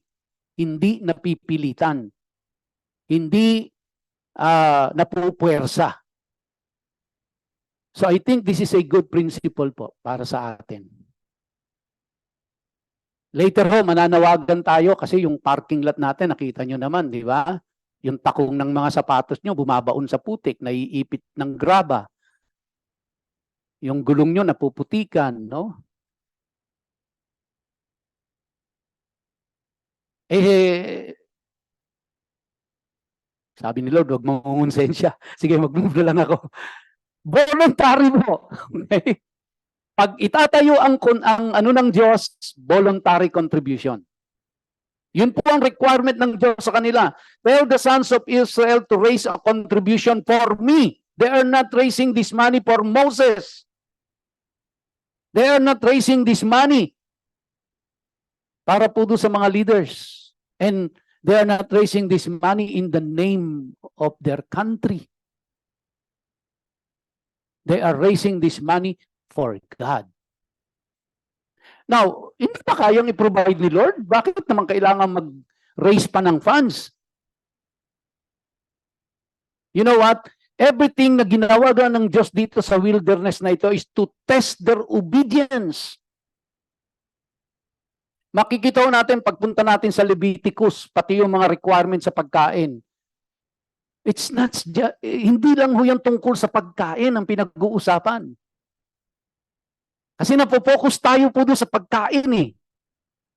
Hindi napipilitan. Hindi napupuwersa. So I think this is a good principle po para sa atin. Later ho, mananawagan tayo kasi yung parking lot natin, nakita nyo naman, di ba? Yung takong ng mga sapatos nyo, bumabaon sa putik, naiipit ng graba. Yung gulong nyo, napuputikan, no? Sabi ni Lord, huwag mangungonsensya. Sige, mag-move na lang ako. Voluntary mo. Okay? Pag itatayo ang ano ng Diyos, voluntary contribution. Yun po ang requirement ng Diyos sa kanila. Tell the sons of Israel to raise a contribution for me. They are not raising this money for Moses. They are not raising this money para po doon sa mga leaders. And they are not raising this money in the name of their country. They are raising this money for God. Now, hindi pa kayang i-provide ni Lord? Bakit naman kailangan mag-raise pa ng funds? You know what? Everything na ginawa ng Diyos dito sa wilderness na ito is to test their obedience. Makikita natin pagpunta natin sa Leviticus, pati yung mga requirements sa pagkain. It's not hindi lang ho yan tungkol sa pagkain ang pinag-uusapan. Kasi napopokus tayo po doon sa pagkain eh.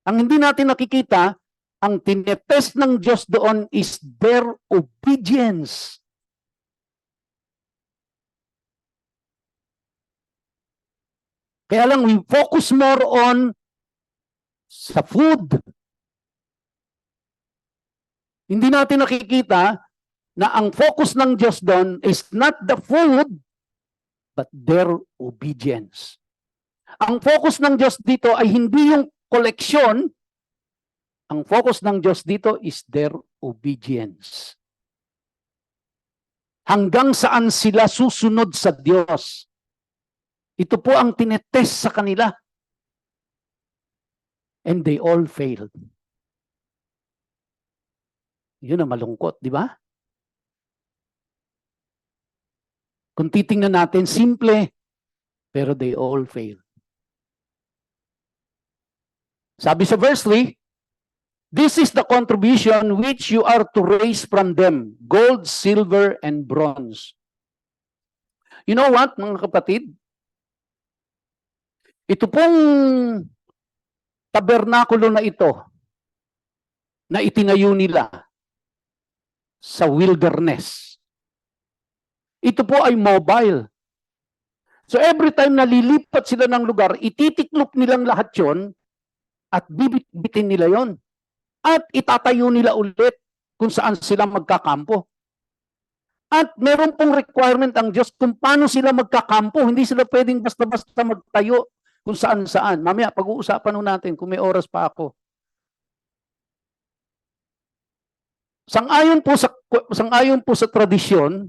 Ang hindi natin nakikita, ang tinetest ng Diyos doon is their obedience. Kaya lang, we focus more on sa food. Hindi natin nakikita na ang focus ng Diyos doon is not the food, but their obedience. Ang focus ng Diyos dito ay hindi yung koleksyon. Ang focus ng Diyos dito is their obedience. Hanggang saan sila susunod sa Diyos. Ito po ang tinetest sa kanila. And they all failed. Yun ang malungkot, di ba? Kung titingnan natin, simple, pero they all failed. Sabi sa verse 3, this is the contribution which you are to raise from them, gold, silver, and bronze. You know what, mga kapatid? Ito pong tabernakulo na ito, na itinayo nila sa wilderness. Ito po ay mobile. So every time na lilipat sila ng lugar, ititiklop nilang lahat yon at bibit-bitin nila yon. At itatayo nila ulit kung saan sila magkakampo. At meron pong requirement ang Diyos kung paano sila magkakampo. Hindi sila pwedeng basta-basta magtayo kung saan-saan. Mamaya, pag-uusapan natin kung may oras pa ako. Sang-ayon po sa tradisyon,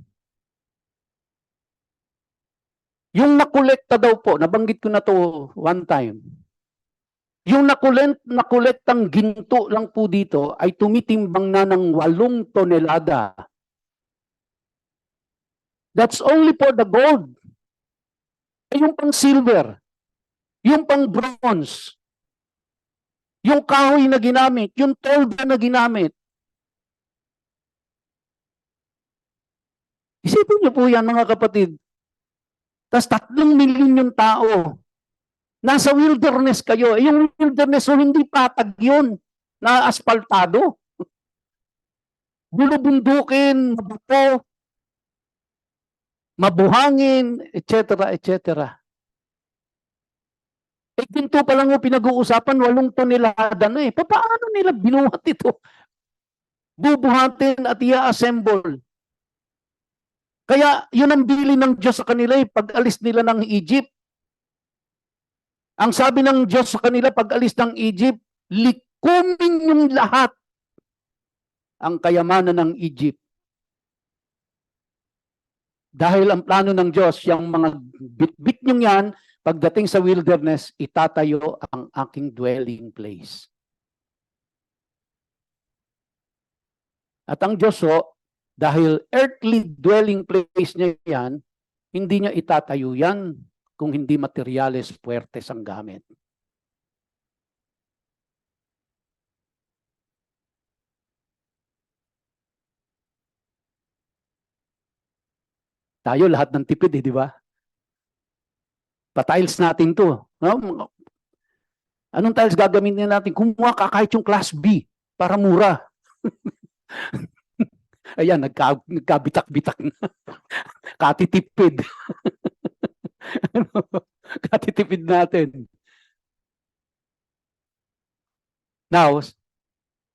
yung nakolekta daw po, nabanggit ko na to one time, yung nakolektang ginto lang po dito ay tumitimbang na ng 8 tonelada. That's only for the gold. Yung pang silver, yung pang bronze, yung kahoy na ginamit, yung tolda na ginamit. Isipin niyo po yan, mga kapatid. Tapos 3 milyon yung tao. Nasa wilderness kayo. Yung wilderness, so hindi patag yun na asfaltado. Bulubundukin, mabuto, mabuhangin, etc., etc. Eh, ginto pa lang yung pinag-uusapan, 8 tonelada na eh. Paano nila binuhat ito? Bubuhatin at i-assemble. Kaya yun ang bili ng Diyos sa kanila eh, pag-alis nila ng Egypt. Ang sabi ng Diyos sa kanila pag-alis ng Egypt, likumin yung lahat ang kayamanan ng Egypt. Dahil ang plano ng Diyos, yung mga bit-bit nyo yan, pagdating sa wilderness, itatayo ang aking dwelling place. At ang Diyos, dahil earthly dwelling place niya yan, hindi niya itatayo yan kung hindi materyales puwertes ang gamit. Tayo lahat ng tipid di ba? Pa-tiles natin to. No? Anong tiles gagamitin natin? Kumuha ka kahit yung class B para mura. Ayan, nagkabitak-bitak na. Katitipid. Katitipid natin. Now,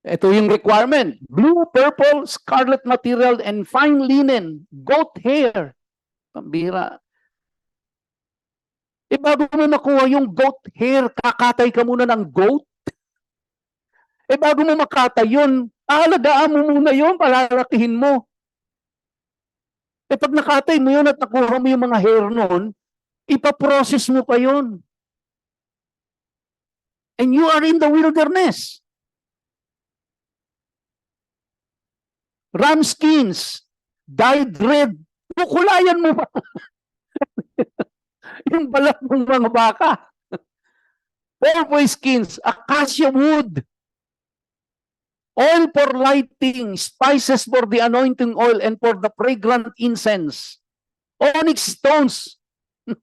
ito yung requirement. Blue, purple, scarlet material, and fine linen, goat hair. Pambira. Bago mo makuha yung goat hair, kakatay ka muna ng goat. Bago mo makatay yun, aalagaan mo muna yun, palalakihin mo. Pag nakatay mo yun at nakuha mo yung mga hair nun, ipaprocess mo pa yun. And you are in the wilderness. Ram skins, dyed red, kukulayan mo pa. Yung balat ng mga baka. Porpoise skins, acacia wood, oil for lighting, spices for the anointing oil and for the fragrant incense, onyx stones.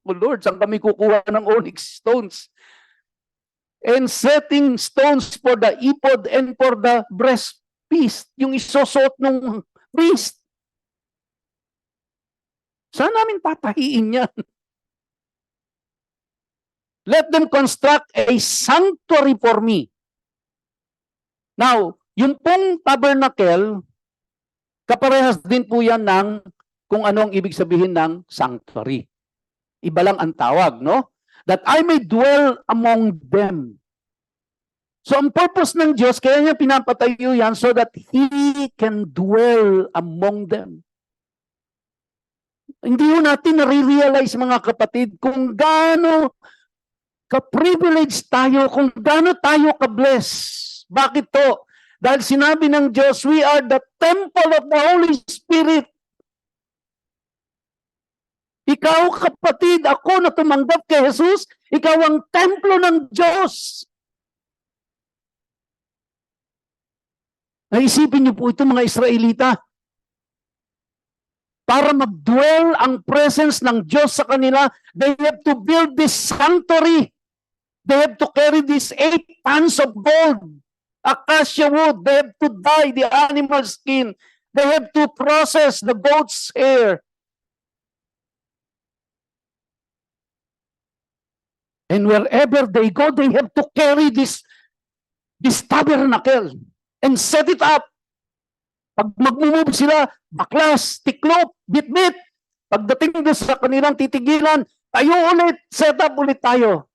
Oh Lord, saan kami kukuha ng onyx stones? And setting stones for the ephod and for the breastpiece, yung isosot ng priest. Saan namin patahiin yan? Let them construct a sanctuary for me. Now, yung pong tabernacle, kaparehas din po yan ng kung ano ang ibig sabihin ng sanctuary. Iba lang ang tawag, no? That I may dwell among them. So, ang purpose ng Diyos, kaya niya pinapatayo yan so that He can dwell among them. Hindi ho natin nare-realize, mga kapatid, kung gaano ka-privilege tayo, kung gaano tayo ka-bless. Bakit to? Dahil sinabi ng Diyos, we are the temple of the Holy Spirit. Ikaw, kapatid, ako na tumanggap kay Jesus, ikaw ang templo ng Diyos. Naisipin niyo po ito, mga Israelita. Para mag-dwell ang presence ng Diyos sa kanila, they have to build this sanctuary. They have to carry these 8 tons of gold, acacia wood. They have to dye the animal skin. They have to process the goat's hair. And wherever they go, they have to carry this tabernacle and set it up. Pag mag-move sila, baklas, tiklop, bit-bit. Pagdating doon sa kanilang titigilan, tayo ulit, set up ulit tayo.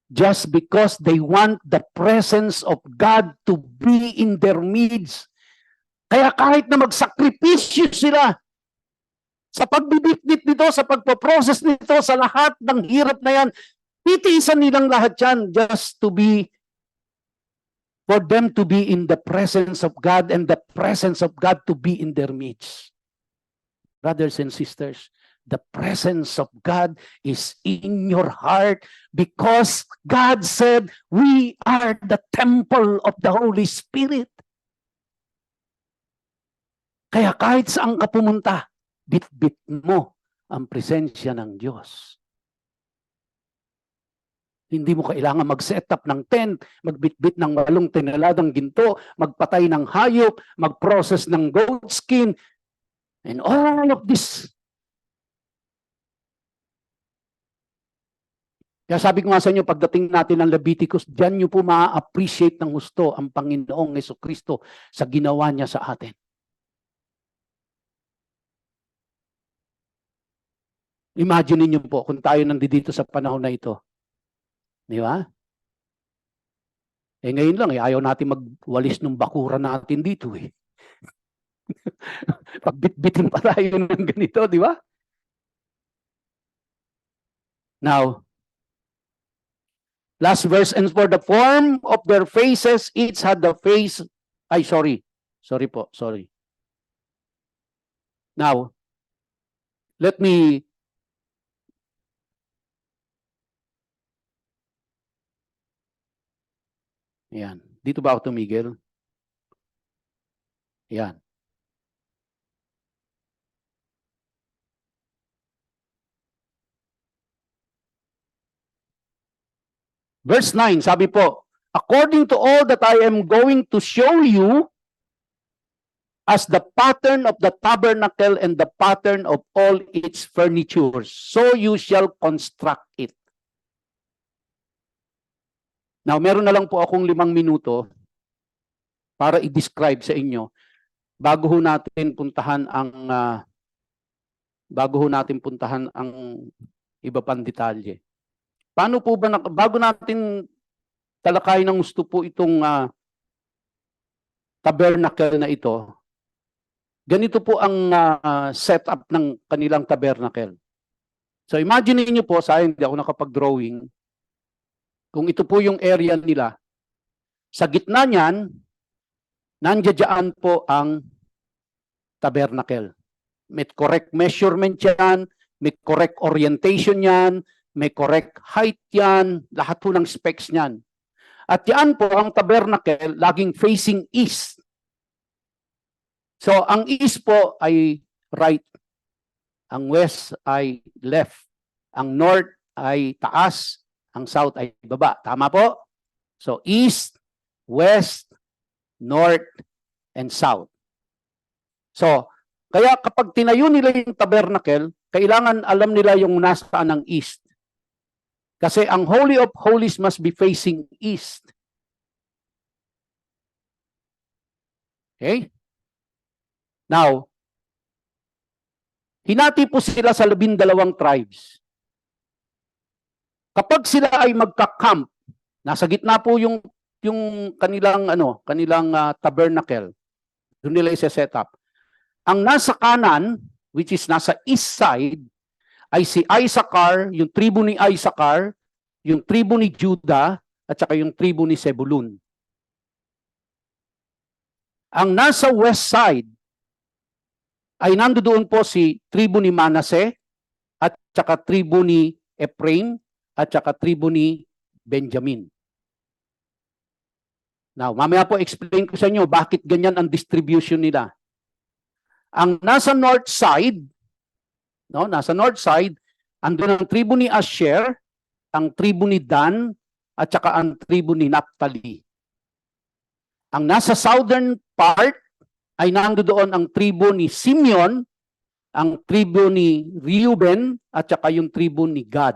Just because they want the presence of God to be in their midst. Kaya kahit na magsakripisyo sila sa pagbibitbit nito, sa pagpaprocess nito, sa lahat ng hirap na yan, titiisan nilang lahat yan just to be, for them to be in the presence of God and the presence of God to be in their midst. Brothers and sisters, the presence of God is in your heart because God said, we are the temple of the Holy Spirit. Kaya kahit saan ka pumunta, bit-bit mo ang presensya ng Diyos. Hindi mo kailangan mag-set up ng tent, magbitbit ng 8 tinaladang ginto, magpatay ng hayop, mag-process ng goat skin, and all of this. Kaya sabi ko nga sa inyo, pagdating natin ng Leviticus, diyan nyo po ma-appreciate ng gusto ang Panginoong Jesucristo sa ginawa niya sa atin. Imagine niyo po kung tayo nandito sa panahon na ito. Di ba? Ngayon lang, ayaw natin magwalis ng bakura natin dito eh. Pagbitbitin pa tayo ng ganito, di ba? Now, last verse, and for the form of their faces, each had the face, sorry po. Now, let me, yan, dito ba ako tumigil? Yan. Verse 9, sabi po, according to all that I am going to show you, as the pattern of the tabernacle and the pattern of all its furniture, so you shall construct it. Now, meron na lang po akong 5 minuto para i-describe sa inyo bago ho natin puntahan ang iba pang detalye. Paano po ba bago natin talakayin ng gusto po itong tabernacle na ito? Ganito po ang setup ng kanilang tabernacle. So imagine niyo po, sayang hindi ako nakapag-drawing, kung ito po yung area nila, sa gitna niyan, nandiyan po ang tabernacle. May correct measurement yan, may correct orientation yan, may correct height yan, lahat po ng specs niyan. At yan po ang tabernacle laging facing east. So, ang east po ay right. Ang west ay left. Ang north ay taas. Ang south ay baba. Tama po? So, east, west, north, and south. So, kaya kapag tinayo nila yung tabernacle, kailangan alam nila yung nasaan ng east. Kasi ang Holy of Holies must be facing east. Okay? Now, hinati po sila sa 12 tribes. Kapag sila ay magka-camp, nasa gitna po yung kanilang tabernacle. Doon nila i-set up. Ang nasa kanan, which is nasa east side, ay si Issachar, yung tribo ni Issachar, yung tribo ni Judah, at saka yung tribo ni Zebulun. Ang nasa west side ay nandoon po si tribo ni Manasseh, at saka tribo ni Ephraim, at saka tribo ni Benjamin. Now, mamaya po explain ko sa inyo bakit ganyan ang distribution nila. Ang nasa north side, andun ang tribo ni Asher, ang tribo ni Dan, at saka ang tribo ni Naphtali. Ang nasa southern part ay nandoon ang tribo ni Simeon, ang tribo ni Reuben, at saka yung tribo ni Gad.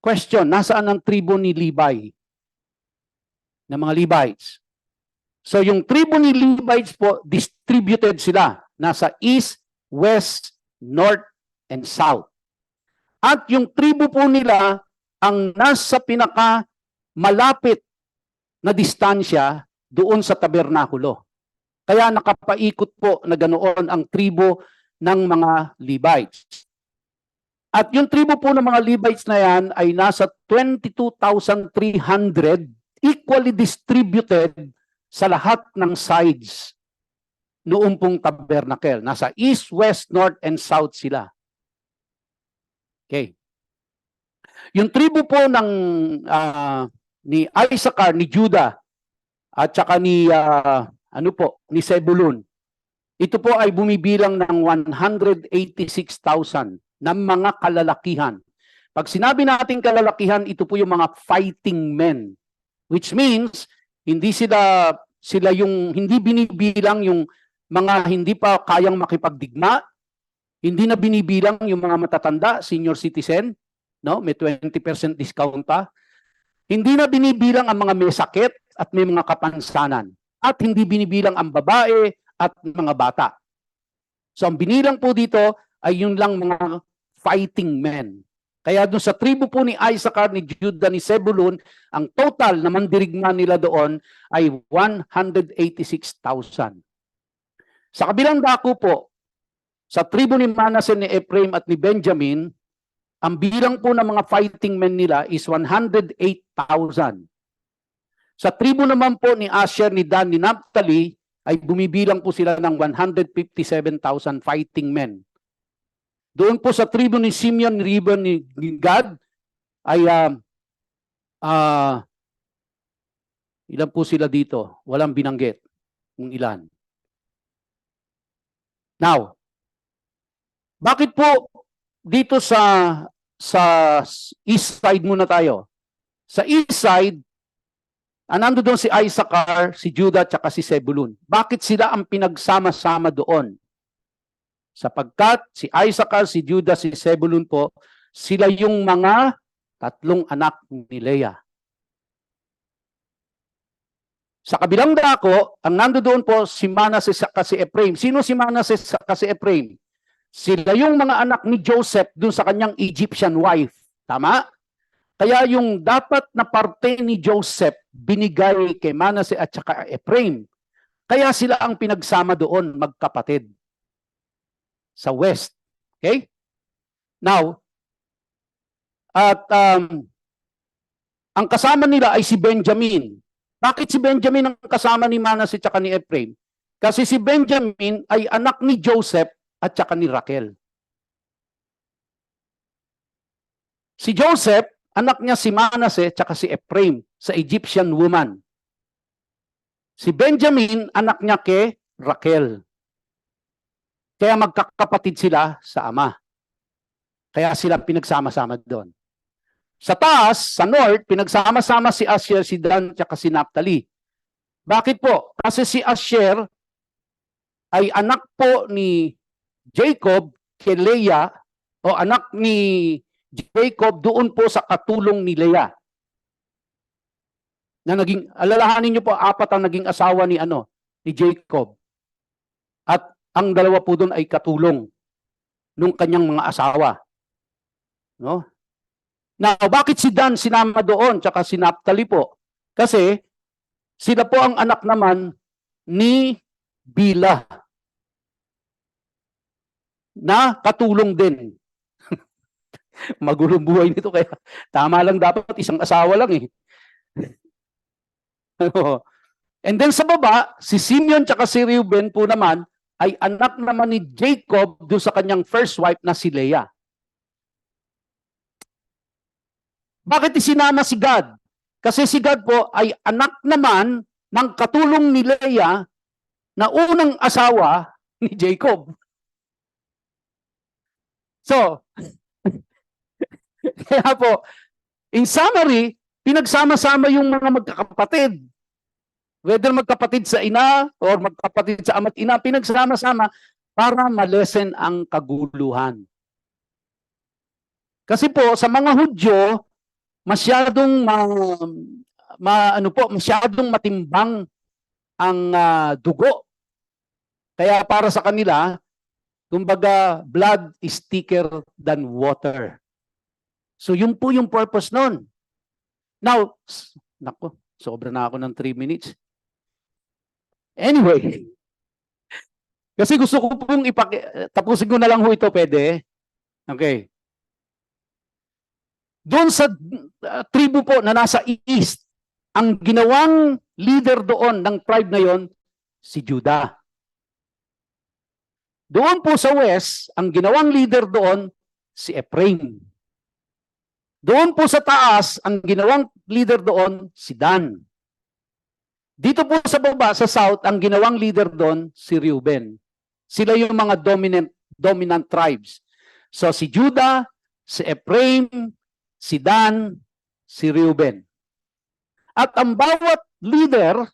Question, nasaan ang tribo ni Levi? Na mga Levites. So yung tribo ni Levites po, distributed sila. Nasa east, west, north, and south. At yung tribo po nila, ang nasa pinaka malapit na distansya doon sa tabernakulo. Kaya nakapaikot po na ganoon ang tribo ng mga Levites. At yung tribo po ng mga Levites na yan ay nasa 22,300 equally distributed sa lahat ng sides noong pong tabernacle. Nasa east, west, north, and south sila. Okay. Yung tribo po ng ni Issachar, ni Judah, at saka ni ni Zebulun. Ito po ay bumibilang ng 186,000 ng mga kalalakihan. Pag sinabi nating kalalakihan, ito po yung mga fighting men. Which means, hindi sila yung hindi binibilang yung mga hindi pa kayang makipagdigma, hindi na binibilang yung mga matatanda, senior citizen, no? May 20% discount pa. Hindi na binibilang ang mga may sakit at may mga kapansanan. At hindi binibilang ang babae at mga bata. So ang binilang po dito ay yun lang mga fighting men. Kaya doon sa tribo po ni Issachar, ni Judah, ni Zebulun, ang total na mandirigma nila doon ay 186,000. Sa kabilang dako po, sa tribo ni Manasseh, ni Ephraim at ni Benjamin, ang bilang po ng mga fighting men nila is 108,000. Sa tribo naman po ni Asher, ni Dan, ni Naphtali, ay bumibilang po sila ng 157,000 fighting men. Doon po sa tribo ni Simeon, ni Reuben, ni Gad, ay ilan po sila dito? Walang binanggit kung ilan. Now, bakit po dito sa east side muna tayo? Sa east side, Nando doon si Issachar, si Judah, tsaka si Zebulun. Bakit sila ang pinagsama-sama doon? Sapagkat si Issachar, si Judah, si Zebulun po, sila yung mga tatlong anak ni Leah. Sa kabilang dako, ang nando doon po si Manasseh at si Ephraim. Sino si Manasseh at si Ephraim? Sila yung mga anak ni Joseph doon sa kanyang Egyptian wife. Tama? Kaya yung dapat na parte ni Joseph binigay kay Manasseh at saka Ephraim. Kaya sila ang pinagsama doon, magkapatid. Sa west. Okay? Now, at ang kasama nila ay si Benjamin. Bakit si Benjamin ang kasama ni Manasseh at ni Ephraim? Kasi si Benjamin ay anak ni Joseph at saka ni Raquel. Si Joseph, anak niya si Manasseh at saka si Ephraim sa Egyptian woman. Si Benjamin, anak niya kay Raquel. Kaya magkakapatid sila sa ama. Kaya sila pinagsama-sama doon. Sa taas, sa north, pinagsama-sama si Asher, si Dan, at si Naphtali. Bakit po? Kasi si Asher ay anak po ni Jacob kay Leah, o anak ni Jacob doon po sa katulong ni Leah. Na naging, alalahanin niyo po, 4 ang naging asawa ni Jacob. At ang dalawa po doon ay katulong nung kanyang mga asawa. No? Now, bakit si Dan sinama doon, tsaka si Naphtali po? Kasi, sila po ang anak naman ni Bila, na katulong din. Magulong buhay nito, kaya tama lang dapat isang asawa lang eh. And then sa baba, si Simeon tsaka si Reuben po naman ay anak naman ni Jacob doon sa kanyang first wife na si Leah. Bakit isinama si Gad? Kasi si Gad po ay anak naman ng katulong ni Leah na unang asawa ni Jacob. So, kaya po, in summary, pinagsama-sama yung mga magkakapatid. Whether magkapatid sa ina or magkapatid sa ama't ina, pinagsama-sama para malesen ang kaguluhan. Kasi po, sa mga Hudyo, masyadong masyadong matimbang ang dugo. Kaya para sa kanila, kumbaga, blood is thicker than water. So yun po yung purpose nun. Now, nako, sobra na ako ng 3 minutes. Anyway, kasi gusto ko pong tapusin ko na lang ho ito, pwede? Okay. Doon sa tribu po na nasa east, ang ginawang leader doon ng tribe na yon, si Judah. Doon po sa west, ang ginawang leader doon, si Ephraim. Doon po sa taas, ang ginawang leader doon, si Dan. Dito po sa baba, sa south, ang ginawang leader doon, si Reuben. Sila yung mga dominant tribes. So si Judah, si Ephraim, si Dan, si Reuben. At ang bawat leader,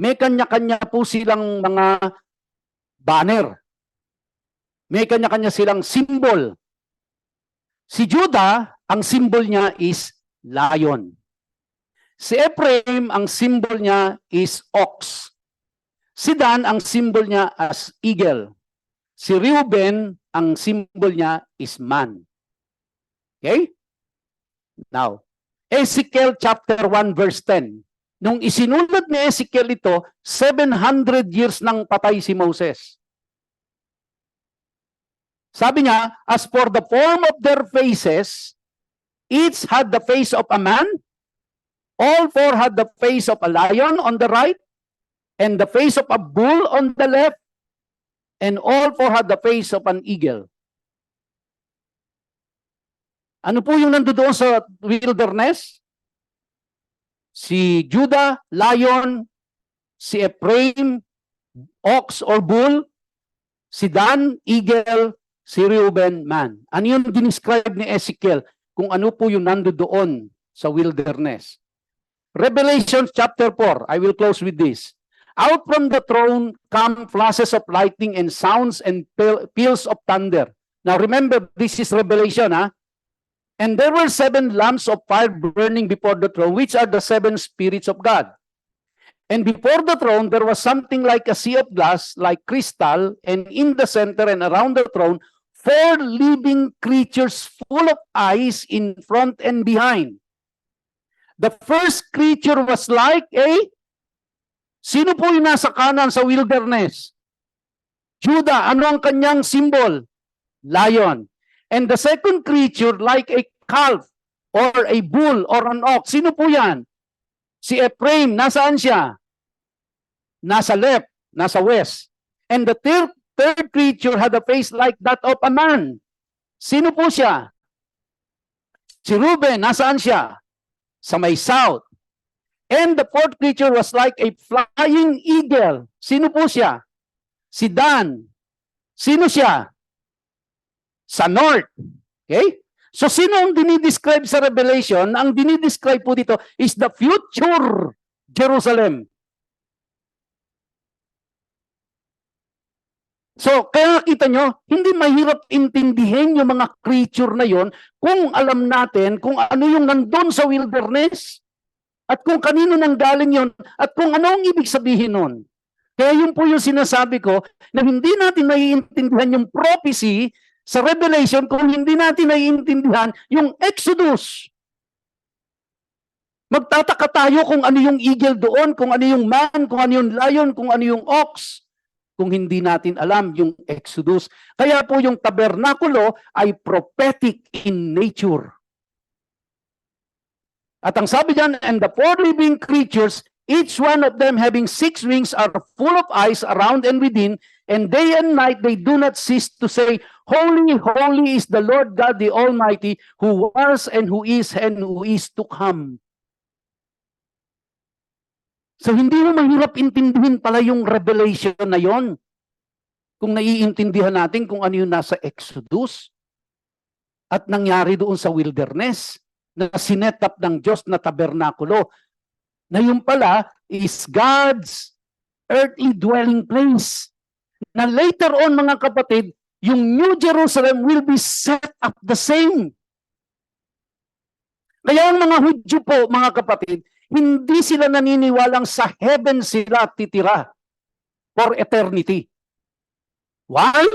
may kanya-kanya po silang mga banner. May kanya-kanya silang symbol. Si Judah, ang symbol niya is lion. Si Ephraim, ang symbol niya is ox. Si Dan, ang symbol niya as eagle. Si Reuben, ang symbol niya is man. Okay? Now, Ezekiel chapter 1 verse 10. Nung isinulat ni Ezekiel ito, 700 years nang patay si Moses. Sabi niya, as for the form of their faces, each had the face of a man, all 4 had the face of a lion on the right, and the face of a bull on the left, and all 4 had the face of an eagle. Ano po yung nandoon sa wilderness? Si Judah, lion, si Ephraim, ox or bull, si Dan, eagle, si Reuben, man. Ano yung dinescribe ni Ezekiel kung ano po yung nandoon sa wilderness? Revelation chapter 4. I will close with this. Out from the throne come flashes of lightning and sounds and peals of thunder. Now remember, this is Revelation, huh? And there were 7 lamps of fire burning before the throne, which are the 7 spirits of God. And before the throne, there was something like a sea of glass, like crystal, and in the center and around the throne, 4 living creatures full of eyes in front and behind. The first creature was like a... Sino po yung nasa kanan sa wilderness? Judah. Ano ang kanyang symbol? Lion. And the second creature like a calf or a bull or an ox. Sino po yan? Si Ephraim. Nasaan siya? Nasa left. Nasa west. And the third creature had a face like that of a man. Sino po siya? Si Reuben. Nasaan siya? Sa may south. And the fourth creature was like a flying eagle. Sino po siya? Si Dan. Sino siya? Sa north. Okay? So sino ang dinidescribe sa Revelation? Ang dinidescribe po dito is the future Jerusalem. So, kaya nakita nyo, hindi mahirap intindihin yung mga creature na yon kung alam natin kung ano yung nandun sa wilderness at kung kanino nang galing yon at kung ano ang ibig sabihin nun. Kaya yun po yung sinasabi ko na hindi natin maiintindihan yung prophecy sa Revelation kung hindi natin maiintindihan yung Exodus. Magtataka tayo kung ano yung eagle doon, kung ano yung man, kung ano yung lion, kung ano yung ox. Kung hindi natin alam yung Exodus. Kaya po yung tabernakulo ay prophetic in nature. At ang sabi diyan, and the 4 living creatures, each one of them having 6 wings, are full of eyes around and within, and day and night they do not cease to say, Holy, holy is the Lord God the Almighty, who was and who is to come. So hindi mo mahirap intindihin pala yung Revelation na yon. Kung naiintindihan natin kung ano yung nasa Exodus at nangyari doon sa wilderness na sinet up ng Diyos na tabernakulo na yung pala is God's earthly dwelling place. Na later on mga kapatid, yung New Jerusalem will be set up the same. Kaya ang mga Hudyo po mga kapatid, hindi sila naniniwalang sa heaven sila titira for eternity. Why?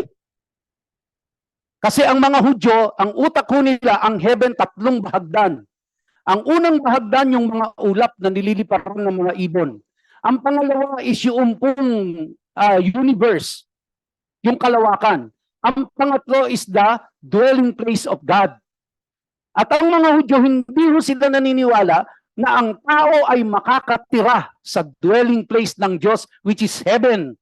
Kasi ang mga Hudyo, ang utak ko nila, ang heaven 3 bahagdan. Ang unang bahagdan yung mga ulap na nililiparan ng mga ibon. Ang pangalawa is yung universe, yung kalawakan. Ang pangatlo is the dwelling place of God. At ang mga Hudyo, hindi sila naniniwala na ang tao ay makakatira sa dwelling place ng Diyos, which is heaven.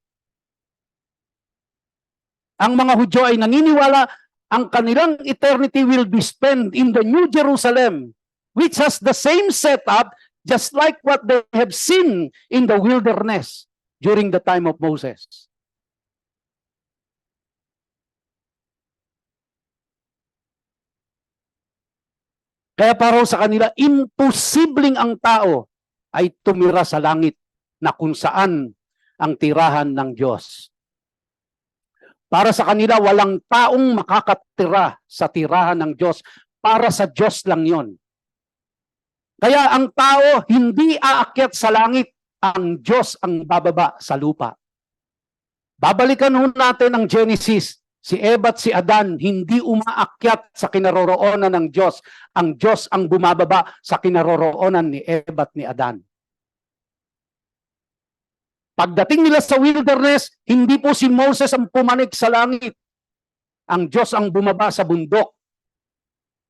Ang mga Hudyo ay naniniwala ang kanilang eternity will be spent in the New Jerusalem, which has the same setup just like what they have seen in the wilderness during the time of Moses. Kaya para sa kanila, imposibleng ang tao ay tumira sa langit na kung saan ang tirahan ng Diyos. Para sa kanila, walang taong makakatira sa tirahan ng Diyos. Para sa Diyos lang yon. Kaya ang tao hindi aakyat sa langit, ang Diyos ang bababa sa lupa. Babalikan natin ang Genesis. Si Eva at si Adan hindi umaakyat sa kinaroroonan ng Diyos. Ang Diyos ang bumababa sa kinaroroonan ni Eva at ni Adan. Pagdating nila sa wilderness, hindi po si Moses ang pumanik sa langit. Ang Diyos ang bumaba sa bundok.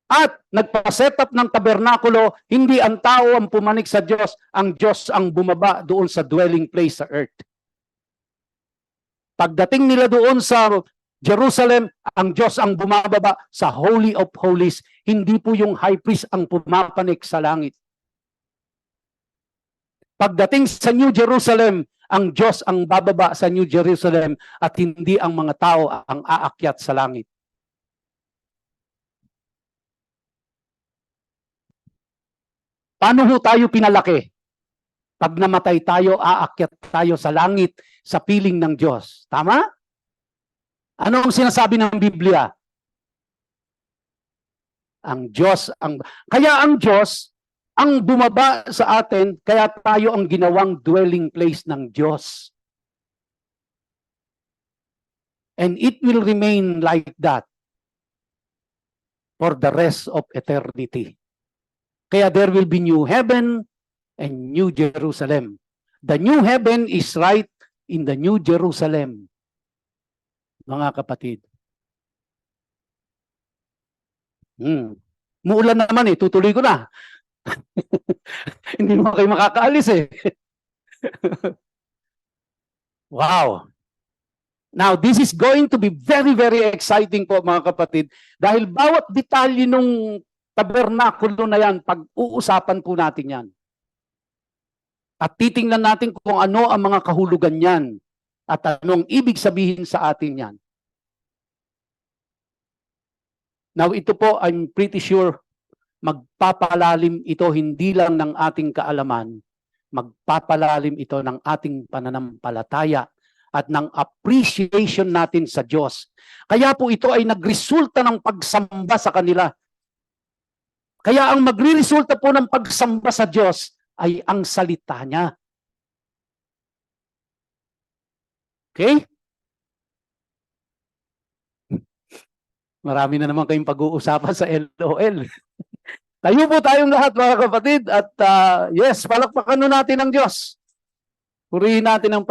At nagpa-set up ng tabernakulo, hindi ang tao ang pumanik sa Diyos, ang Diyos ang bumaba doon sa dwelling place sa earth. Pagdating nila doon sa Jerusalem, ang Diyos ang bumababa sa Holy of Holies. Hindi po yung high priest ang pumapanik sa langit. Pagdating sa New Jerusalem, ang Diyos ang bababa sa New Jerusalem at hindi ang mga tao ang aakyat sa langit. Paano ho tayo pinalaki? Pag namatay tayo, aakyat tayo sa langit sa piling ng Diyos. Tama? Ano ang sinasabi ng Biblia? Kaya ang Diyos ang bumaba sa atin, kaya tayo ang ginawang dwelling place ng Diyos. And it will remain like that for the rest of eternity. Kaya there will be new heaven and new Jerusalem. The new heaven is right in the new Jerusalem. Mga kapatid. Muulan naman eh, tutuloy ko na. Hindi mo kayo makakaalis eh. Wow. Now, this is going to be very, very exciting po mga kapatid dahil bawat detalye nung tabernakulo na yan, pag-uusapan po natin yan. At titingnan natin kung ano ang mga kahulugan yan at anong ibig sabihin sa atin yan. Now, ito po, I'm pretty sure, magpapalalim ito hindi lang ng ating kaalaman, magpapalalim ito ng ating pananampalataya at ng appreciation natin sa Diyos. Kaya po ito ay nagresulta ng pagsamba sa kanila. Kaya ang magre-resulta po ng pagsamba sa Diyos ay ang salita niya. Okay? Marami na naman kayong pag-uusapan sa LOL. Tayo po tayong lahat mga kapatid at yes, palakpakan natin ang Diyos. Purihin natin ang